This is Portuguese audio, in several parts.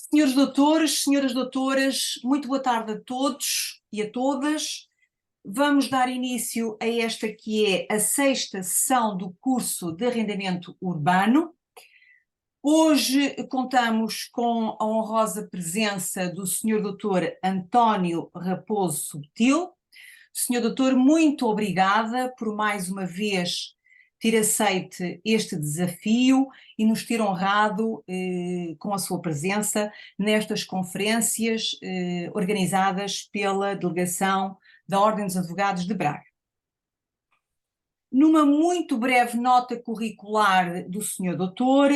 Senhores doutores, senhoras doutoras, muito boa tarde a todos e a todas. Vamos dar início a esta que é a sexta sessão do curso de arrendamento urbano. Hoje contamos com a honrosa presença do Sr. Dr. António Raposo Subtil. Sr. Doutor, muito obrigada por mais uma vez ter aceito este desafio e nos ter honrado com a sua presença nestas conferências organizadas pela delegação da Ordem dos Advogados de Braga. Numa muito breve nota curricular do Sr. Doutor,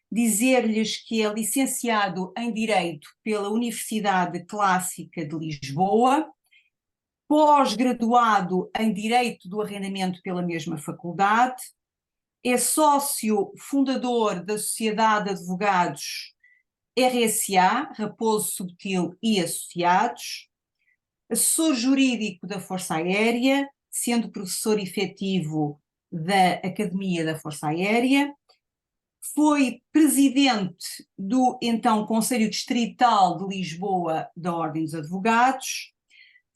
dizer-lhes que é licenciado em Direito pela Universidade Clássica de Lisboa, pós-graduado em Direito do Arrendamento pela mesma faculdade, é sócio fundador da Sociedade de Advogados RSA, Raposo Subtil e Associados, assessor jurídico da Força Aérea, sendo professor efetivo da Academia da Força Aérea, foi presidente do então Conselho Distrital de Lisboa da Ordem dos Advogados,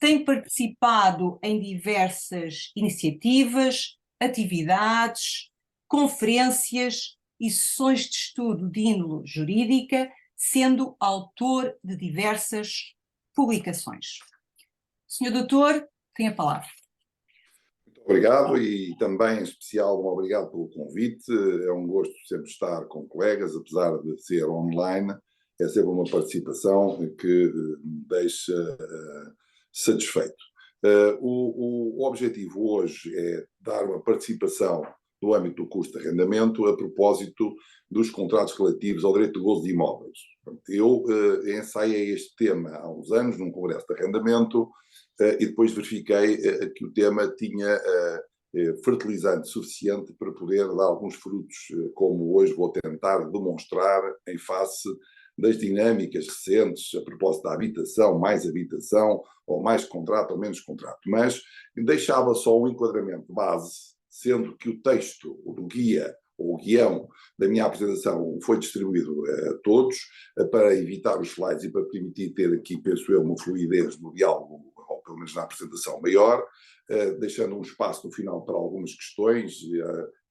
tem participado em diversas iniciativas, atividades, conferências e sessões de estudo de índole jurídica, sendo autor de diversas publicações. Senhor Doutor, tem a palavra. Muito obrigado e também, em especial, um obrigado pelo convite. É um gosto sempre estar com colegas, apesar de ser online. É sempre uma participação que me deixa satisfeito. O objetivo hoje é dar uma participação no âmbito do custo de arrendamento a propósito dos contratos relativos ao direito de gozo de imóveis. Eu ensaiei este tema há uns anos num congresso de arrendamento e depois verifiquei que o tema tinha fertilizante suficiente para poder dar alguns frutos, como hoje vou tentar demonstrar em face das dinâmicas recentes a propósito da habitação ou mais contrato ou menos contrato. Mas deixava só um enquadramento base, sendo que o texto do guia ou o guião da minha apresentação foi distribuído a todos para evitar os slides e para permitir ter aqui, penso eu, uma fluidez no diálogo, ou pelo menos na apresentação maior, deixando um espaço no final para algumas questões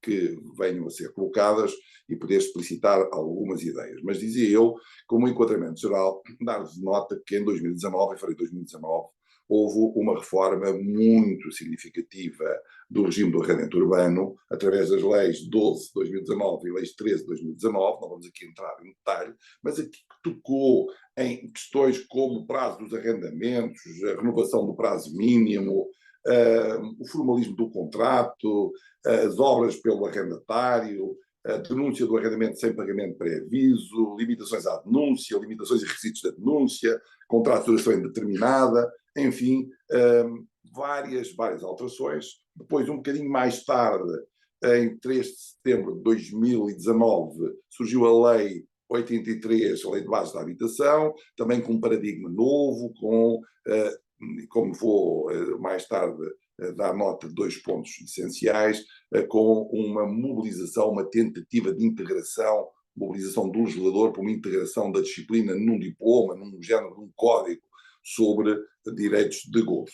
que venham a ser colocadas e poder explicitar algumas ideias. Mas dizia eu, como enquadramento geral, dar-vos nota que em 2019, em fevereiro de 2019, houve uma reforma muito significativa do regime do arrendamento urbano, através das leis 12 de 2019 e leis 13 de 2019, não vamos aqui entrar em detalhe, mas aqui que tocou em questões como o prazo dos arrendamentos, a renovação do prazo mínimo, o formalismo do contrato, as obras pelo arrendatário, a denúncia do arrendamento sem pagamento pré-aviso, limitações à denúncia, limitações e requisitos da denúncia, contrato de duração indeterminada, enfim, várias alterações. Depois, um bocadinho mais tarde, em 3 de setembro de 2019, surgiu a Lei 83, a Lei de Base da Habitação, também com um paradigma novo, como vou mais tarde dar nota de 2 pontos essenciais, com uma mobilização, uma tentativa de integração, mobilização do legislador para uma integração da disciplina num diploma, num género de um código sobre direitos de gozo.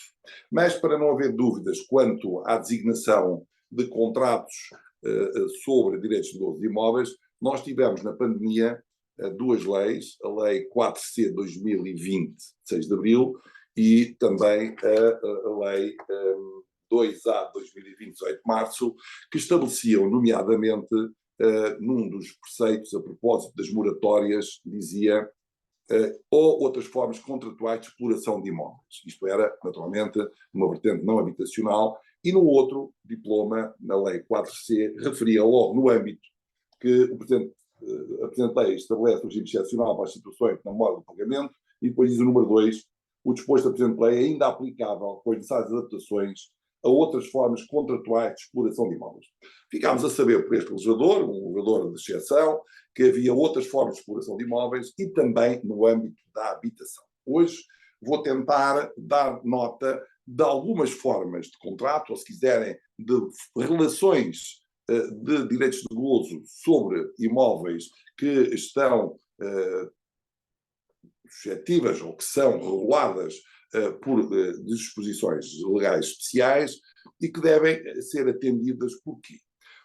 Mas, para não haver dúvidas quanto à designação de contratos sobre direitos de gozo de imóveis, nós tivemos na pandemia 2 leis, a Lei 4C de 2020, 6 de abril, e também a Lei 2A de 2020, 18 de março, que estabeleciam, nomeadamente, num dos preceitos, a propósito das moratórias, dizia ou outras formas contratuais de exploração de imóveis. Isto era, naturalmente, uma vertente não habitacional, e no outro diploma, na Lei 4C, referia logo no âmbito que o Presidente apresentei, estabelece o regime excepcional para as situações na memória do pagamento, e depois diz o número 2, o disposto da presente lei é ainda aplicável, com as necessárias adaptações, a outras formas contratuais de exploração de imóveis. Ficámos a saber por este legislador, um legislador de exceção, que havia outras formas de exploração de imóveis e também no âmbito da habitação. Hoje vou tentar dar nota de algumas formas de contrato, ou se quiserem, de relações de direitos de gozo sobre imóveis que estão suscetíveis ou que são reguladas por disposições legais especiais e que devem ser atendidas por quê?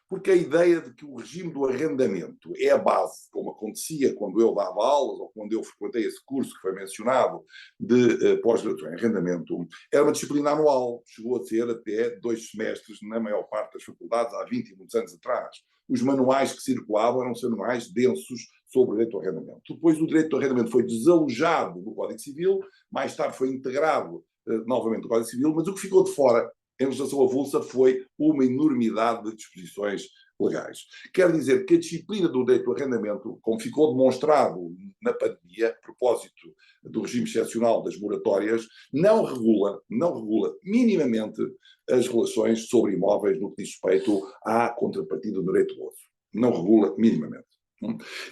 Porque a ideia de que o regime do arrendamento é a base, como acontecia quando eu dava aulas ou quando eu frequentei esse curso que foi mencionado de pós-graduação em arrendamento, era uma disciplina anual, chegou a ser até 2 semestres na maior parte das faculdades, há 20 e muitos anos atrás. Os manuais que circulavam eram manuais densos sobre o direito ao arrendamento. Depois o direito ao arrendamento foi desalojado do Código Civil, mais tarde foi integrado novamente no Código Civil, mas o que ficou de fora em legislação avulsa foi uma enormidade de disposições legais. Quer dizer que a disciplina do direito ao arrendamento, como ficou demonstrado na pandemia, a propósito do regime excepcional das moratórias, não regula minimamente as relações sobre imóveis no que diz respeito à contrapartida do direito de gozo. Não regula minimamente.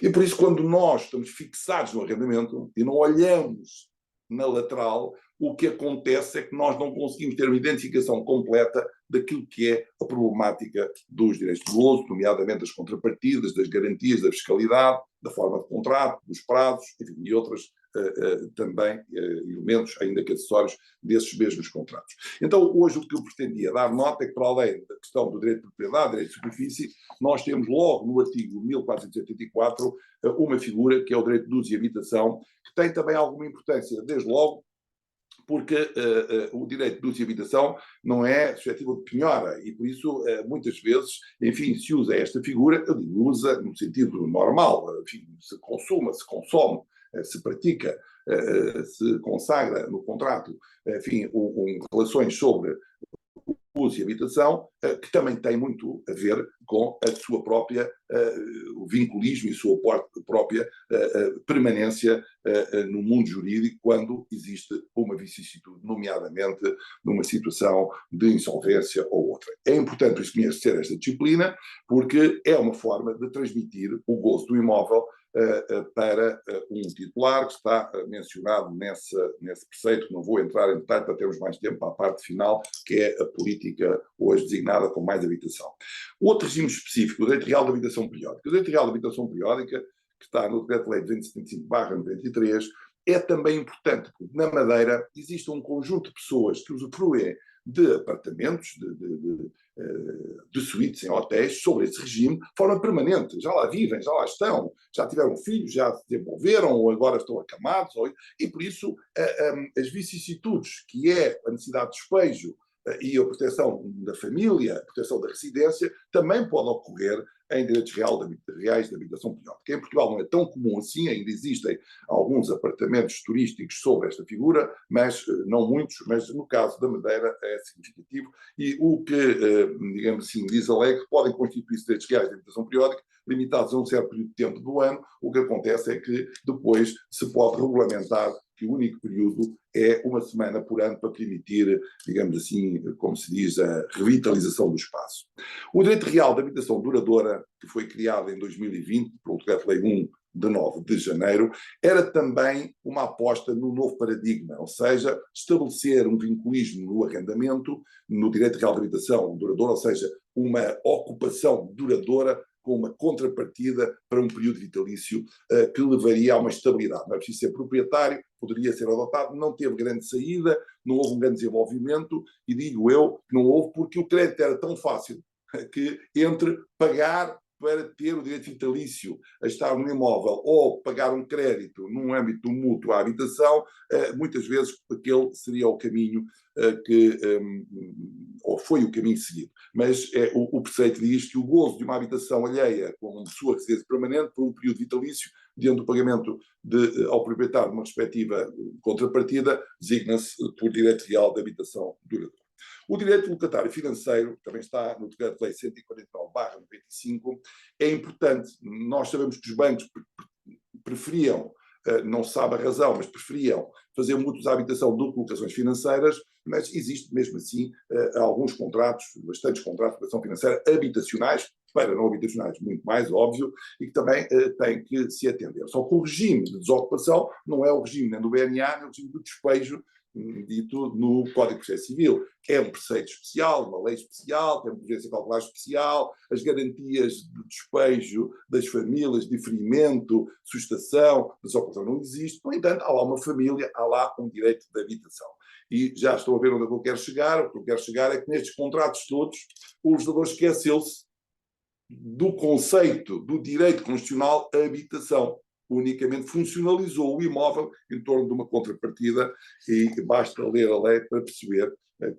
E por isso, quando nós estamos fixados no arrendamento e não olhamos na lateral, o que acontece é que nós não conseguimos ter uma identificação completa daquilo que é a problemática dos direitos de gozo, nomeadamente das contrapartidas, das garantias, da fiscalidade, da forma de contrato, dos prazos, enfim, e outros também elementos, ainda que acessórios, desses mesmos contratos. Então, hoje o que eu pretendia dar nota é que, para além da questão do direito de propriedade, direito de superfície, nós temos logo no artigo 1484 uma figura que é o direito de uso e habitação, que tem também alguma importância, desde logo, porque o direito de uso e habitação não é suscetível de penhora e, por isso, muitas vezes, enfim, se usa esta figura, eu digo, usa no sentido normal, enfim, se consome, se pratica, se consagra no contrato, enfim, relações sobre uso e habitação, que também tem muito a ver com a sua própria o vinculismo e a sua própria permanência no mundo jurídico quando existe uma vicissitude, nomeadamente numa situação de insolvência ou outra. É importante conhecer esta disciplina porque é uma forma de transmitir o gozo do imóvel para um titular que está mencionado nesse preceito, que não vou entrar em detalhe para termos mais tempo para a parte final, que é a política hoje designada com mais habitação. Outro regime específico, o direito real de habitação periódica. O direito real de habitação periódica, que está no Decreto-Lei 275/93, é também importante, porque na Madeira existe um conjunto de pessoas que usufruem de apartamentos, de suítes em hotéis, sobre esse regime, de forma permanente. Já lá vivem, já lá estão, já tiveram filhos, já se desenvolveram, ou agora estão acamados, e por isso as vicissitudes, que é a necessidade de despejo e a proteção da família, a proteção da residência, também pode ocorrer em direitos reais de habitação periódica. Em Portugal não é tão comum assim, ainda existem alguns apartamentos turísticos sobre esta figura, mas não muitos, mas no caso da Madeira é significativo, e o que, digamos assim, diz a lei que podem constituir-se direitos reais de habitação periódica, limitados a um certo período de tempo do ano. O que acontece é que depois se pode regulamentar que o único período é uma semana por ano para permitir, digamos assim, como se diz, a revitalização do espaço. O direito real de habitação duradoura, que foi criado em 2020, pelo Decreto-Lei 1 de 9 de janeiro, era também uma aposta no novo paradigma, ou seja, estabelecer um vinculismo no arrendamento, no direito real de habitação duradoura, ou seja, uma ocupação duradoura com uma contrapartida para um período vitalício que levaria a uma estabilidade. Não é preciso ser proprietário, poderia ser adotado, não teve grande saída, não houve um grande desenvolvimento, e digo eu que não houve porque o crédito era tão fácil que entre pagar para ter o direito vitalício a estar num imóvel ou pagar um crédito num âmbito mútuo à habitação, muitas vezes aquele seria o caminho ou foi o caminho seguido. Mas o preceito diz que o gozo de uma habitação alheia com sua residência permanente por um período vitalício, diante do pagamento ao proprietário de uma respectiva contrapartida, designa-se por direito real de habitação duradoura. O direito locatário financeiro, que também está no Decreto-Lei 149/95, é importante. Nós sabemos que os bancos preferiam, não se sabe a razão, mas preferiam fazer mútuos à habitação do que locações financeiras, mas existe mesmo assim alguns contratos, bastantes contratos de locação financeira habitacionais, para não habitacionais muito mais, óbvio, e que também têm que se atender. Só que o regime de desocupação não é o regime nem do BNA, nem o regime do despejo dito no Código de Processo Civil. É um preceito especial, uma lei especial, tem uma urgência cautelar especial, as garantias de despejo das famílias, diferimento, sustação, desocupação não existe. No entanto, há lá uma família, há lá um direito de habitação. E já estou a ver onde eu quero chegar. O que eu quero chegar é que nestes contratos todos o legislador esqueceu-se do conceito do direito constitucional à habitação. Unicamente funcionalizou o imóvel em torno de uma contrapartida e basta ler a lei para perceber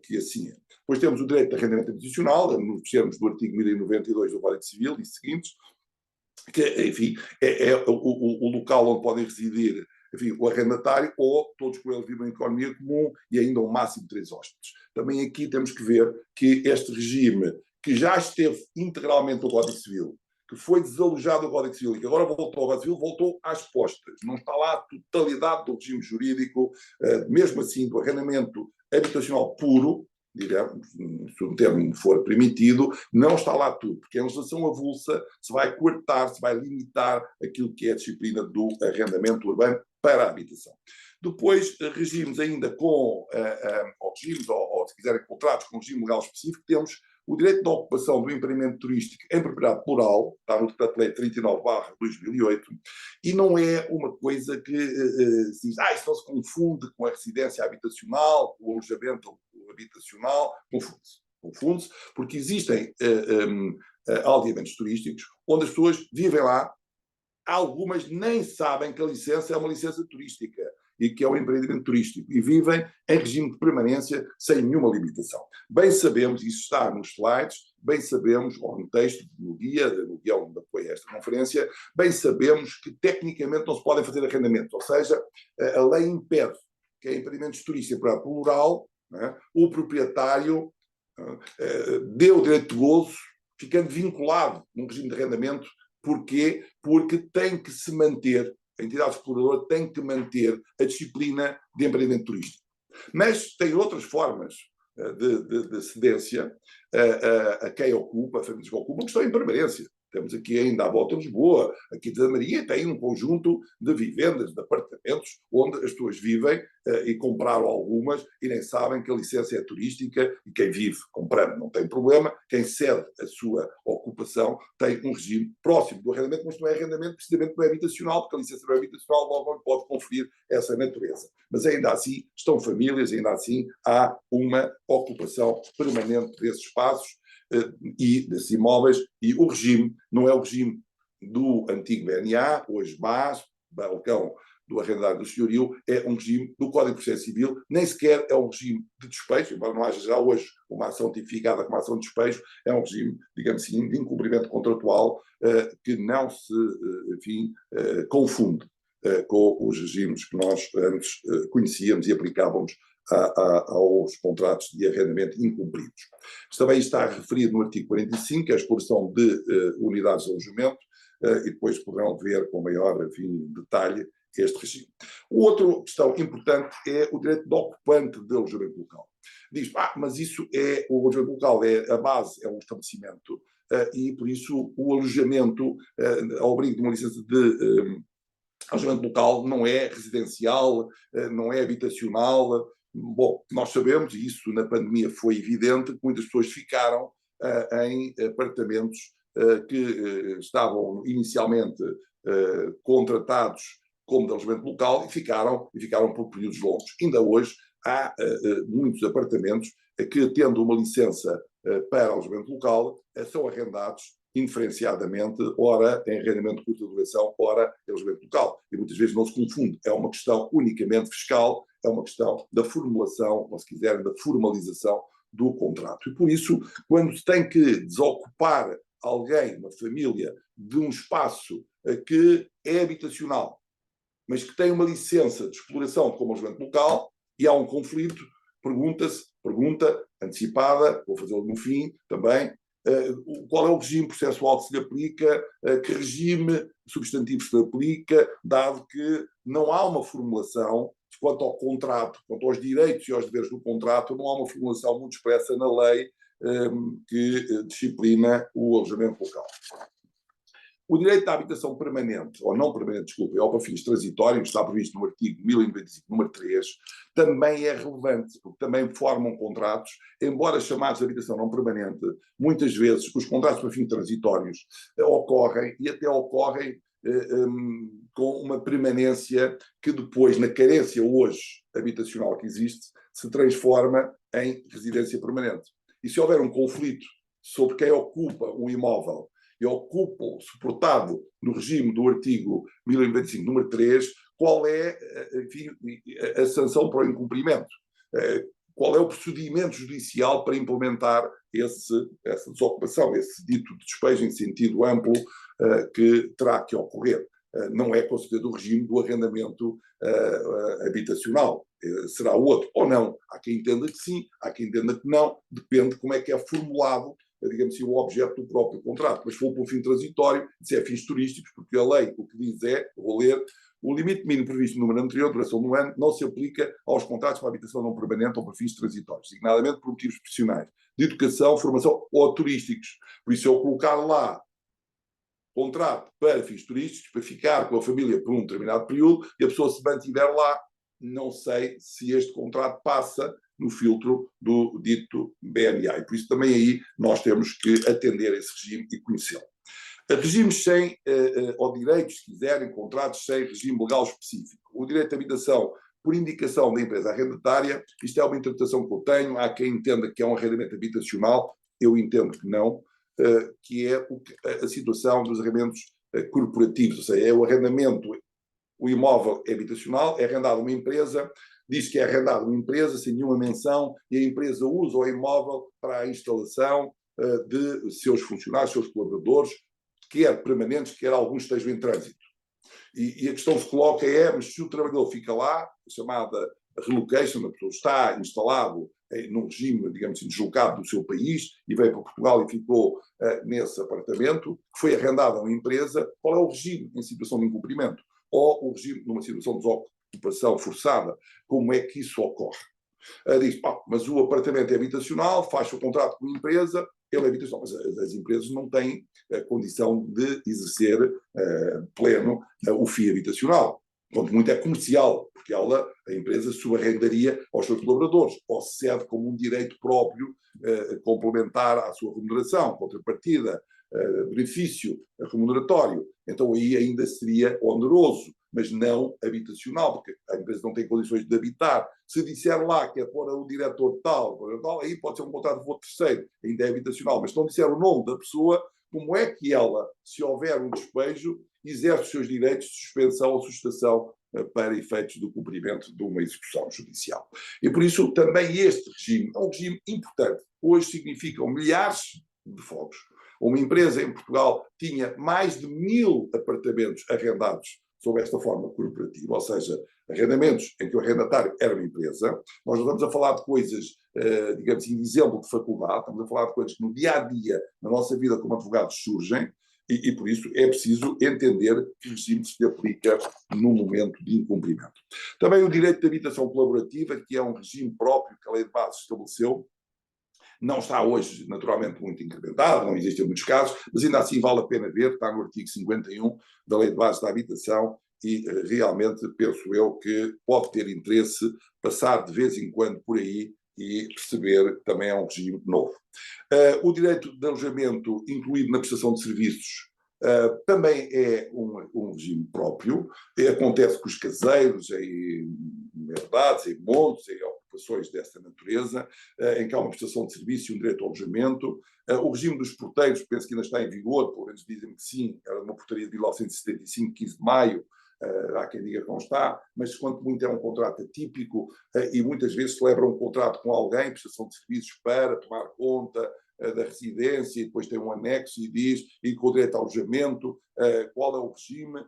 que assim é. Depois temos o direito de arrendamento habitacional, nos termos do artigo 1092 do Código Civil e seguintes, que, enfim, é o local onde podem residir, enfim, o arrendatário ou todos com ele vivem em economia comum e ainda um máximo de 3 hóspedes. Também aqui temos que ver que este regime, que já esteve integralmente no Código Civil, que foi desalojado do Código Civil e que agora voltou ao Código Civil, voltou às postas. Não está lá a totalidade do regime jurídico, mesmo assim, do arrendamento habitacional puro, digamos, se o termo for permitido, não está lá tudo, porque a legislação avulsa se vai cortar, se vai limitar aquilo que é a disciplina do arrendamento urbano para a habitação. Depois, regimes ainda com, ou regimes, ou se quiserem, contratos com regime legal específico, temos o direito de ocupação do empreendimento turístico em propriedade plural, está no Decreto-Lei 39/2008, e não é uma coisa que se diz, isso não se confunde com a residência habitacional, com o alojamento habitacional, confunde-se, porque existem aldeamentos turísticos onde as pessoas vivem lá, algumas nem sabem que a licença é uma licença turística e que é um empreendimento turístico, e vivem em regime de permanência sem nenhuma limitação. Bem sabemos, isso está nos slides, bem sabemos, ou no texto, no guião de apoio a esta conferência, bem sabemos que tecnicamente não se podem fazer arrendamentos, ou seja, a lei impede que em empreendimentos turísticos para plural, o proprietário dê o direito de gozo, ficando vinculado num regime de arrendamento. Porquê? Porque tem que se manter, a entidade exploradora tem que manter a disciplina de empreendimento turístico. Mas tem outras formas de cedência a quem ocupa, a famílias que ocupam, que estão em permanência. Temos aqui ainda à volta de Lisboa, aqui de Maria, tem um conjunto de vivendas, de apartamentos, onde as pessoas vivem e compraram algumas e nem sabem que a licença é turística e quem vive comprando não tem problema, quem cede a sua ocupação tem um regime próximo do arrendamento, mas não é arrendamento, precisamente não é habitacional, porque a licença não é habitacional, logo não pode conferir essa natureza. Mas ainda assim estão famílias, ainda assim há uma ocupação permanente desses espaços e desses imóveis, e o regime não é o regime do antigo BNA, hoje BAS, balcão do arrendatário do senhorio, é um regime do Código de Processo Civil, nem sequer é um regime de despejo, embora não haja já hoje uma ação tipificada como ação de despejo, é um regime, digamos assim, de incumprimento contratual que não se, enfim, confunde com os regimes que nós antes conhecíamos e aplicávamos aos contratos de arrendamento incumpridos. Também está referido no artigo 45, que é a exploração de unidades de alojamento, e depois poderão ver com maior, enfim, detalhe este regime. Outra questão importante é o direito do ocupante de alojamento local. Diz, mas isso é, o alojamento local é a base, é um estabelecimento, e por isso o alojamento, ao abrigo de uma licença de alojamento local, não é residencial, não é habitacional. Bom, nós sabemos, e isso na pandemia foi evidente, que muitas pessoas ficaram em apartamentos que estavam inicialmente contratados como de alojamento local e ficaram por períodos longos. Ainda hoje há muitos apartamentos que, tendo uma licença para alojamento local, são arrendados indiferenciadamente, ora em arrendamento de curta duração, ora em alojamento local. E muitas vezes não se confunde. É uma questão unicamente fiscal, é uma questão da formulação, ou se quiserem, da formalização do contrato. E por isso, quando se tem que desocupar alguém, uma família, de um espaço que é habitacional, mas que tem uma licença de exploração como alojamento local, e há um conflito, pergunta antecipada, vou fazê-lo no fim também, qual é o regime processual que se lhe aplica, que regime substantivo se lhe aplica, dado que não há uma formulação quanto ao contrato, quanto aos direitos e aos deveres do contrato, não há uma formulação muito expressa na lei que disciplina o alojamento local. O direito à habitação permanente, ou não permanente, desculpa, ou para fins transitórios, está previsto no artigo 1095, número 3, também é relevante, porque também formam contratos, embora chamados de habitação não permanente, muitas vezes os contratos para fins transitórios ocorrem, e até ocorrem com uma permanência que depois, na carência hoje habitacional que existe, se transforma em residência permanente. E se houver um conflito sobre quem ocupa um imóvel e ocupa, suportado no regime do artigo 1095, número 3, qual é, enfim, a sanção para o incumprimento? Qual é o procedimento judicial para implementar essa desocupação, esse dito despejo em sentido amplo que terá que ocorrer? Não é, com certeza, o regime do arrendamento habitacional. Será outro, ou não. Há quem entenda que sim, há quem entenda que não. Depende de como é que é formulado, digamos assim, o objeto do próprio contrato. Mas se for por um fim transitório, se é fins turísticos, porque a lei o que diz é, vou ler, o limite mínimo previsto no número anterior, duração do ano, não se aplica aos contratos para habitação não permanente ou para fins transitórios, designadamente por motivos profissionais, de educação, formação ou turísticos. Por isso, eu colocar lá contrato para fins turísticos, para ficar com a família por um determinado período, e a pessoa se mantiver lá, não sei se este contrato passa no filtro do dito BNA. E por isso também aí nós temos que atender a esse regime e conhecê-lo. Regimes sem, ou direitos, se quiserem, contratos sem regime legal específico. O direito de habitação por indicação da empresa arrendatária, isto é uma interpretação que eu tenho, há quem entenda que é um arrendamento habitacional, eu entendo que não, que é a situação dos arrendamentos corporativos, ou seja, é o arrendamento, o imóvel é habitacional, é arrendado a uma empresa, diz que é arrendado a uma empresa sem nenhuma menção, e a empresa usa o imóvel para a instalação de seus funcionários, seus colaboradores, quer permanentes, quer alguns estejam em trânsito. E a questão que se coloca é, mas se o trabalhador fica lá, a chamada relocation, a pessoa está instalado num regime, digamos assim, deslocado do seu país e veio para Portugal e ficou nesse apartamento, que foi arrendado a uma empresa, qual é o regime em situação de incumprimento? Ou o regime numa situação de desocupação forçada? Como é que isso ocorre? Diz, mas o apartamento é habitacional, faz o contrato com a empresa, ele é habitacional, mas as empresas não têm a condição de exercer pleno o FII habitacional. Quanto muito é comercial, porque a empresa subarrendaria aos seus colaboradores, ou cede como um direito próprio complementar à sua remuneração, contrapartida, benefício remuneratório. Então aí ainda seria oneroso, mas não habitacional, porque a empresa não tem condições de habitar. Se disser lá que é para o diretor tal, aí pode ser um contrato de outro terceiro, ainda é habitacional, mas se não disser o nome da pessoa, como é que ela, se houver um despejo, exerce os seus direitos de suspensão ou sustação para efeitos do cumprimento de uma execução judicial? E por isso também este regime é um regime importante. Hoje significam milhares de fogos. Uma empresa em Portugal tinha mais de 1000 apartamentos arrendados sob esta forma corporativa, ou seja, arrendamentos em que o arrendatário era uma empresa. Nós não estamos a falar de coisas, digamos assim, de exemplo de faculdade, estamos a falar de coisas que no dia-a-dia, na nossa vida como advogados, surgem, e por isso é preciso entender que regime se aplica no momento de incumprimento. Também o direito de habitação colaborativa, que é um regime próprio que a Lei de Bases estabeleceu, não está hoje, naturalmente, muito incrementado, não existem muitos casos, mas ainda assim vale a pena ver, está no artigo 51 da Lei de Bases da Habitação e realmente penso eu que pode ter interesse passar de vez em quando por aí e perceber que também é um regime novo. O direito de alojamento incluído na prestação de serviços também é um regime próprio, acontece com os caseiros, em herdades, em montes, em ocupações dessa natureza, em que há uma prestação de serviço e um direito ao alojamento. O regime dos porteiros, penso que ainda está em vigor, pelo menos dizem que sim, era uma portaria de 1975, 15 de maio, há quem diga que não está, mas quanto muito é um contrato atípico e muitas vezes celebra um contrato com alguém, prestação de serviços para tomar conta da residência, e depois tem um anexo e diz, e com o direito ao alojamento, qual é o regime,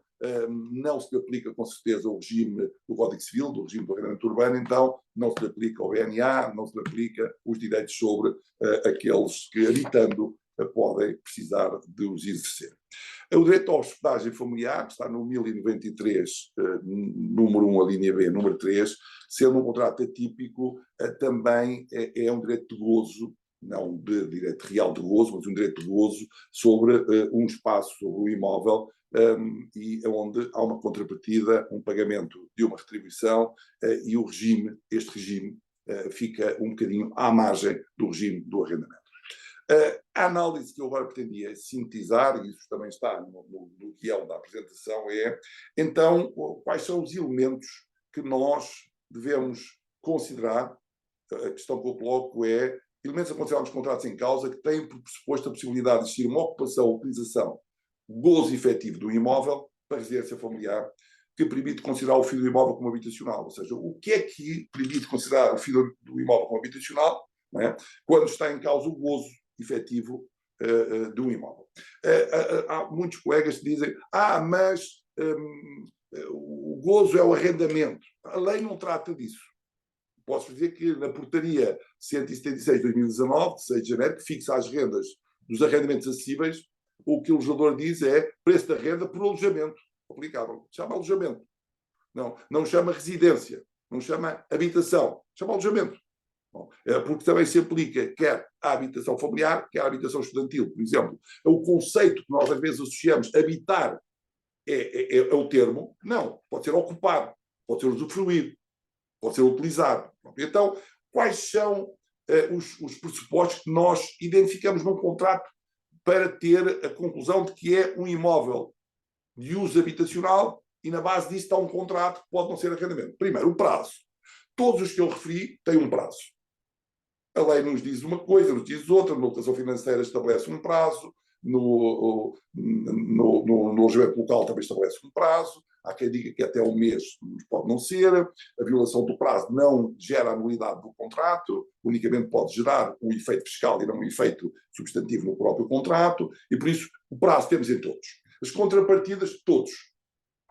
não se aplica com certeza o regime do Código Civil, do regime do arrendamento urbano, então não se aplica o BNA, não se aplica os direitos sobre aqueles que, habitando, podem precisar de os exercer. O direito à hospedagem familiar, que está no 1093, número 1, a linha B, número 3, sendo um contrato atípico, também é um direito de gozo não de direito real de gozo, mas um direito de gozo sobre um espaço, sobre um imóvel, e onde há uma contrapartida, um pagamento de uma retribuição, e este regime fica um bocadinho à margem do regime do arrendamento. A análise que eu agora pretendia sintetizar, e isso também está no guião da apresentação, é, então, quais são os elementos que nós devemos considerar. A questão que eu coloco é elementos a considerar nos contratos em causa que têm por pressuposto a possibilidade de existir uma ocupação ou utilização, gozo efetivo do imóvel para residência familiar, que permite considerar o fim do imóvel como habitacional. Ou seja, o que é que permite considerar o fim do imóvel como habitacional, não é? Quando está em causa o gozo efetivo do imóvel. Há muitos colegas que dizem, mas o gozo é o arrendamento. A lei não trata disso. Posso dizer que na portaria 176 de 2019, de 6 de janeiro, que fixa as rendas dos arrendamentos acessíveis, o que o legislador diz é preço da renda por alojamento aplicável. Chama alojamento. Não chama residência, não chama habitação, chama alojamento. Bom, porque também se aplica quer à habitação familiar, quer à habitação estudantil, por exemplo. O conceito que nós às vezes associamos, habitar, é o termo. Não, pode ser ocupar, pode ser usufruir, pode ser utilizar. Então, quais são os pressupostos que nós identificamos num contrato para ter a conclusão de que é um imóvel de uso habitacional e na base disso está um contrato que pode não ser arrendamento? Primeiro, o prazo. Todos os que eu referi têm um prazo. A lei nos diz uma coisa, nos diz outra, na locação financeira estabelece um prazo, no alojamento local também estabelece um prazo, há quem diga que até um mês pode não ser, a violação do prazo não gera a nulidade do contrato, unicamente pode gerar um efeito fiscal e não um efeito substantivo no próprio contrato, e por isso o prazo temos em todos. As contrapartidas, todos.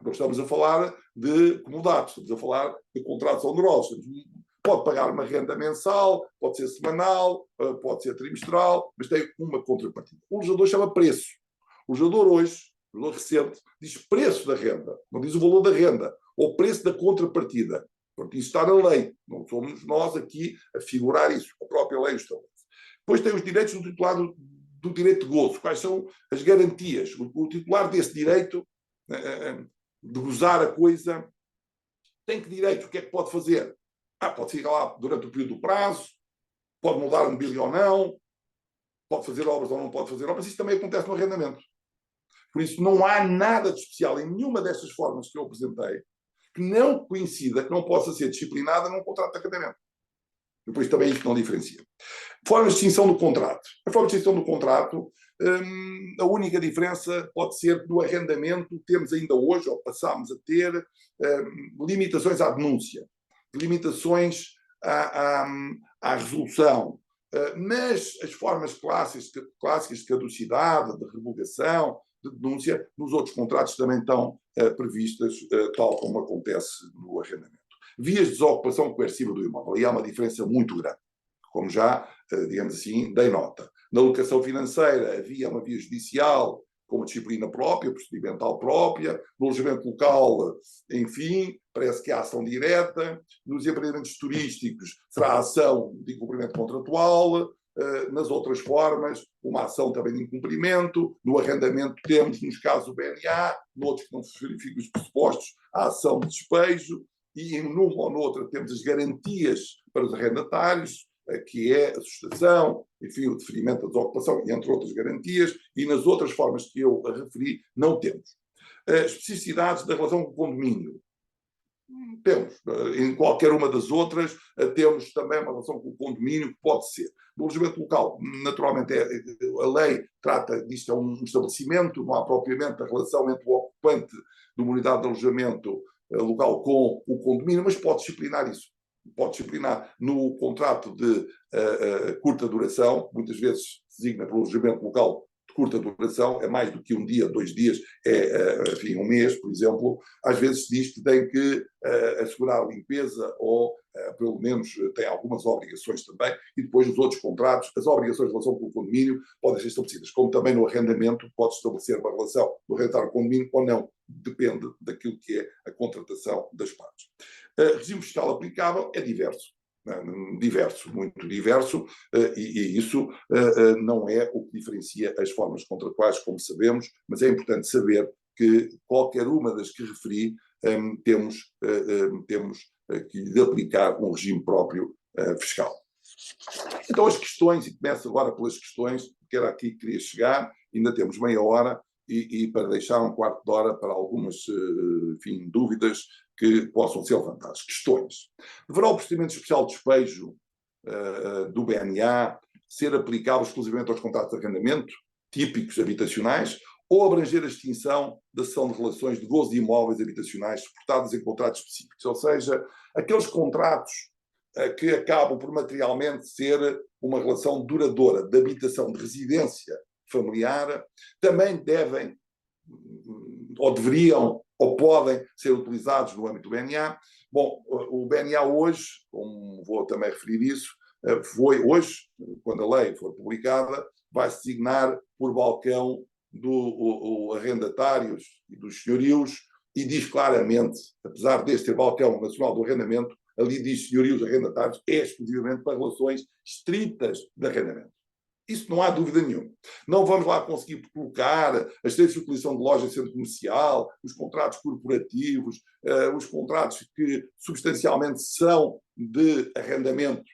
Não estamos a falar de comodatos, estamos a falar de contratos onerosos. Pode pagar uma renda mensal, pode ser semanal, pode ser trimestral, mas tem uma contrapartida. O legislador chama preço. O legislador hoje, o legislador recente, diz preço da renda, não diz o valor da renda, ou preço da contrapartida. Portanto, isso está na lei. Não somos nós aqui a figurar isso. A própria lei o estabelece. Depois tem os direitos do titular do direito de gozo. Quais são as garantias? O titular desse direito de gozar a coisa tem que direito? O que é que pode fazer? Pode ficar lá durante o período do prazo, pode mudar a mobília ou não, pode fazer obras ou não pode fazer obras. Isso também acontece no arrendamento. Por isso, não há nada de especial em nenhuma destas formas que eu apresentei que não coincida, que não possa ser disciplinada num contrato de arrendamento. Depois também isto não diferencia. Formas de extinção do contrato. A forma de extinção do contrato, a única diferença pode ser que no arrendamento temos ainda hoje, ou passámos a ter, limitações à denúncia, limitações à resolução, mas as formas clássicas de caducidade, de revogação, de denúncia, nos outros contratos também estão previstas, tal como acontece no arrendamento. Vias de desocupação coerciva do imóvel, e há uma diferença muito grande, como já, digamos assim, dei nota. Na locação financeira havia uma via judicial com uma disciplina própria, procedimental própria. No alojamento local, enfim, parece que há ação direta. Nos empreendimentos turísticos será ação de incumprimento contratual. Nas outras formas, uma ação também de incumprimento. No arrendamento temos, nos casos do BNA, noutros que não se verificam os pressupostos, a ação de despejo. E em numa ou noutra temos as garantias para os arrendatários, que é a sustação, enfim, o deferimento da desocupação, entre outras garantias, e nas outras formas que eu referi, não temos. Especificidades da relação com o condomínio. Temos. Em qualquer uma das outras, temos também uma relação com o condomínio, que pode ser. No alojamento local, naturalmente, a lei trata disto, é um estabelecimento, não há propriamente a relação entre o ocupante de uma unidade de alojamento local com o condomínio, mas pode disciplinar isso. Pode disciplinar no contrato de curta duração, muitas vezes se designa pelo alojamento local de curta duração, é mais do que um dia, 2 dias, enfim, um mês, por exemplo. Às vezes se diz que tem que assegurar a limpeza ou, pelo menos, tem algumas obrigações também, e depois os outros contratos, as obrigações de relação com o condomínio podem ser estabelecidas, como também no arrendamento pode estabelecer uma relação do arrendatário com o condomínio ou não, depende daquilo que é a contratação das partes. Regime fiscal aplicável é diverso. diverso, muito diverso, e isso não é o que diferencia as formas contratuais, como sabemos, mas é importante saber que qualquer uma das que referi temos que lhe aplicar um regime próprio fiscal. Então as questões, e começo agora pelas questões, que era aqui que queria chegar, ainda temos meia hora, e para deixar um quarto de hora para algumas enfim, dúvidas que possam ser levantadas. Questões. Deverá o procedimento especial de despejo do BNA ser aplicável exclusivamente aos contratos de arrendamento típicos habitacionais ou abranger a extinção da cessão de relações de gozo de imóveis habitacionais suportadas em contratos específicos? Ou seja, aqueles contratos que acabam por materialmente ser uma relação duradoura de habitação, de residência familiar, também devem, ou deveriam, ou podem ser utilizados no âmbito do BNA. Bom, o BNA hoje, como vou também referir isso, foi hoje, quando a lei for publicada, vai se designar por balcão do arrendatários e dos senhorios, e diz claramente, apesar deste ter balcão nacional do arrendamento, ali diz senhorios arrendatários, é exclusivamente para relações estritas de arrendamento. Isso não há dúvida nenhuma. Não vamos lá conseguir colocar as licenças de utilização de loja em centro comercial, os contratos corporativos, os contratos que substancialmente são de arrendamento,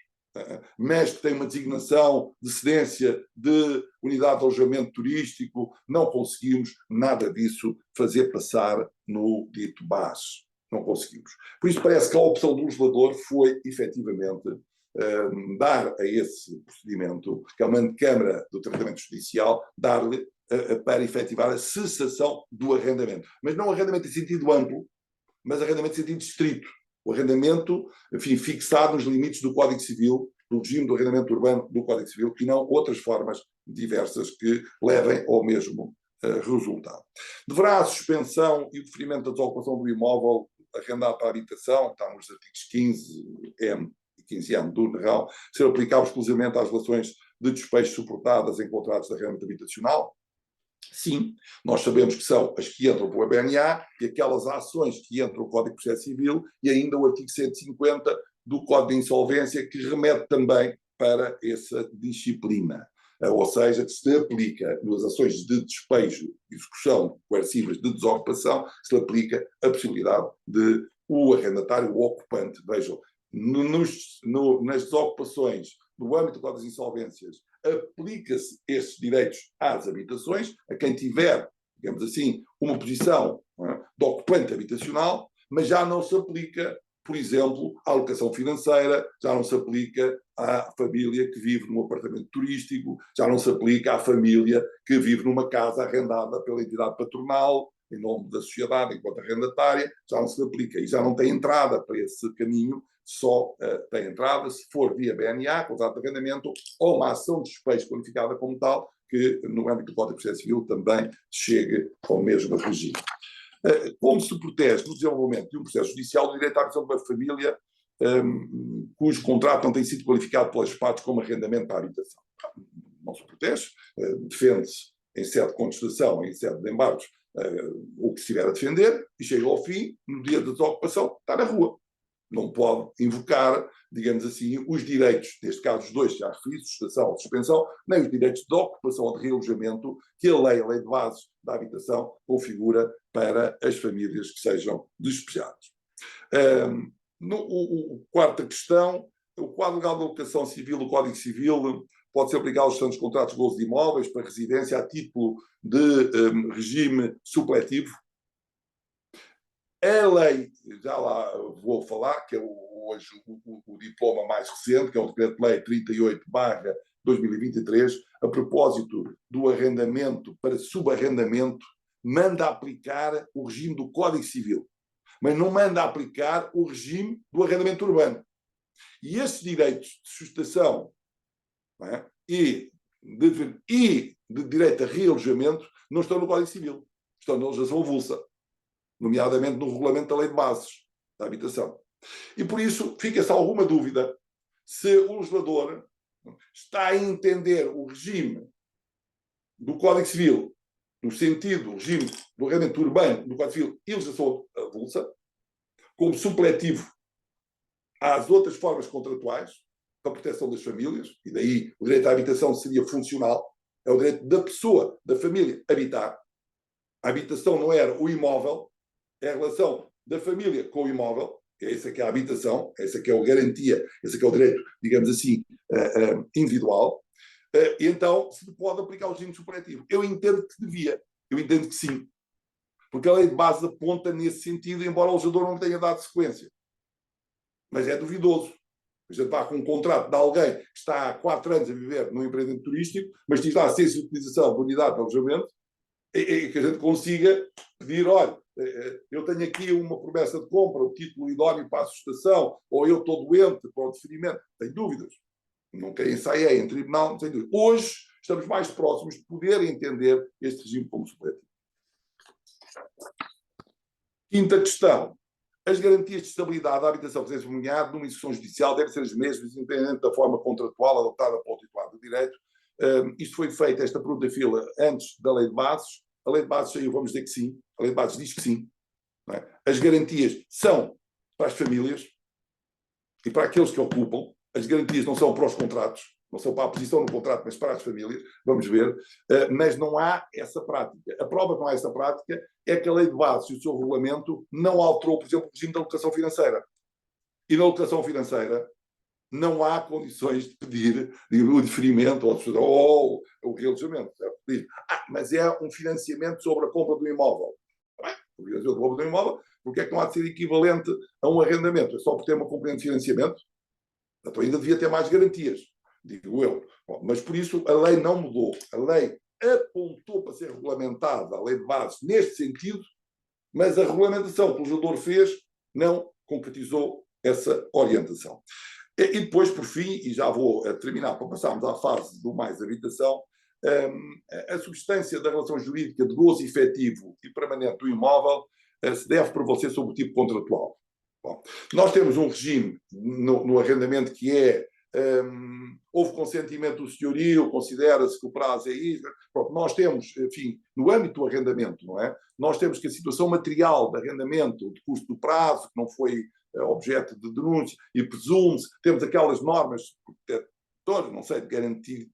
mas que têm uma designação de cedência de unidade de alojamento turístico. Não conseguimos nada disso fazer passar no dito BAS. Não conseguimos. Por isso parece que a opção do legislador foi, efetivamente, dar a esse procedimento, que é uma Câmara do Tratamento Judicial, dar-lhe para efetivar a cessação do arrendamento. Mas não arrendamento em sentido amplo, mas arrendamento em sentido estrito. O arrendamento, enfim, fixado nos limites do Código Civil, do regime do arrendamento urbano do Código Civil, e não outras formas diversas que levem ao mesmo resultado. Deverá a suspensão e o deferimento da desocupação do imóvel arrendado para a habitação, está nos artigos 15M e 15M do NRAL, ser aplicável exclusivamente às relações de despejo suportadas em contratos de arrendamento habitacional? Sim, nós sabemos que são as que entram para o BNA e aquelas ações que entram no Código de Processo Civil e ainda o artigo 150 do Código de Insolvência, que remete também para essa disciplina. Ou seja, que se aplica nas ações de despejo e execução coercivas de desocupação, se aplica a possibilidade de o arrendatário, o ocupante, vejam, nas desocupações no âmbito do Código de Insolvências, aplica-se esses direitos às habitações, a quem tiver, digamos assim, uma posição de ocupante habitacional, mas já não se aplica, por exemplo, à alocação financeira, já não se aplica à família que vive num apartamento turístico, já não se aplica à família que vive numa casa arrendada pela entidade patronal, em nome da sociedade, enquanto arrendatária, já não se aplica e já não tem entrada para esse caminho, só tem entrada se for via BNA, contrato de arrendamento, ou uma ação de despejo qualificada como tal, que no âmbito do Código de Processo Civil também chegue ao mesmo regime. Como se protege no desenvolvimento de um processo judicial o direito à habitação de uma família cujo contrato não tem sido qualificado pelas partes como arrendamento para a habitação? Não se protege, defende-se em sede de contestação, em sede de embargos, o que se estiver a defender, e chega ao fim, no dia da desocupação, está na rua. Não pode invocar, digamos assim, os direitos, neste caso os dois que já referi, sustentação ou suspensão, nem os direitos de ocupação ou de realojamento que a lei de bases da habitação, configura para as famílias que sejam despejadas. Quarta questão, o quadro legal de alocação civil, o Código Civil, pode ser aplicado aos restantes contratos de gozo de imóveis para residência a título de regime supletivo. A lei, já lá vou falar, que é hoje o diploma mais recente, que é o Decreto-Lei 38/2023, a propósito do arrendamento para subarrendamento, manda aplicar o regime do Código Civil, mas não manda aplicar o regime do arrendamento urbano. E esses direitos de sustentação e de direito a realojamento não estão no Código Civil, estão na legislação avulsa, nomeadamente no regulamento da Lei de Bases da Habitação. E por isso fica-se alguma dúvida se o legislador está a entender o regime do Código Civil no sentido do regime do arrendamento urbano do Código Civil e legislação avulsa como supletivo há as outras formas contratuais para a proteção das famílias, e daí o direito à habitação seria funcional, é o direito da pessoa, da família, habitar. A habitação não era o imóvel, é a relação da família com o imóvel, essa que é a habitação, essa que é a garantia, esse que é o direito, digamos assim, individual, e então se pode aplicar o regime supletivo. Eu entendo que devia, eu entendo que sim, porque a lei de base aponta nesse sentido, embora o legislador não tenha dado sequência. Mas é duvidoso. A gente vai com um contrato de alguém que está há 4 anos a viver num empreendimento turístico, mas diz lá a ciência de utilização de unidade de alojamento, e que a gente consiga pedir, olha, eu tenho aqui uma promessa de compra, o título idóneo para a sustação, ou eu estou doente para o deferimento. Tenho dúvidas. Nunca ensaiei em tribunal, não tenho dúvidas. Hoje estamos mais próximos de poder entender este regime como supletivo. Quinta questão. As garantias de estabilidade da habitação de residência familiar numa execução judicial devem ser as mesmas, independente da forma contratual adotada pelo titular do direito. Isto foi feito, esta pergunta fila, antes da lei de bases. A lei de bases saiu, vamos dizer que sim. A lei de bases diz que sim. Não é? As garantias são para as famílias e para aqueles que ocupam. As garantias não são para os contratos, não são para a posição no contrato, mas para as famílias. Vamos ver. Mas não há essa prática. A prova que não há essa prática é que a lei de bases e o seu regulamento não alterou, por exemplo, o regime da alocação financeira. E na alocação financeira não há condições de pedir o diferimento ou o realojamento. Mas é um financiamento sobre a compra do imóvel. O financiamento da compra do imóvel, porque é que não há de ser equivalente a um arrendamento? É só por ter uma componente de financiamento? Então ainda devia ter mais garantias, digo eu. Bom, mas por isso a lei não mudou. A lei apontou para ser regulamentada, a lei de bases, neste sentido, mas a regulamentação que o legislador fez não concretizou essa orientação. E depois, por fim, e já vou terminar para passarmos à fase do mais habitação, a substância da relação jurídica de gozo efetivo e permanente do imóvel se deve prevalecer sobre o tipo contratual. Bom, nós temos um regime no arrendamento que é houve consentimento do senhorio, considera-se que o prazo é isso. Pronto, nós temos, enfim, no âmbito do arrendamento, não é? Nós temos que a situação material de arrendamento, de custo do prazo, que não foi objeto de denúncia, e presume-se, temos aquelas normas protetoras, não sei, de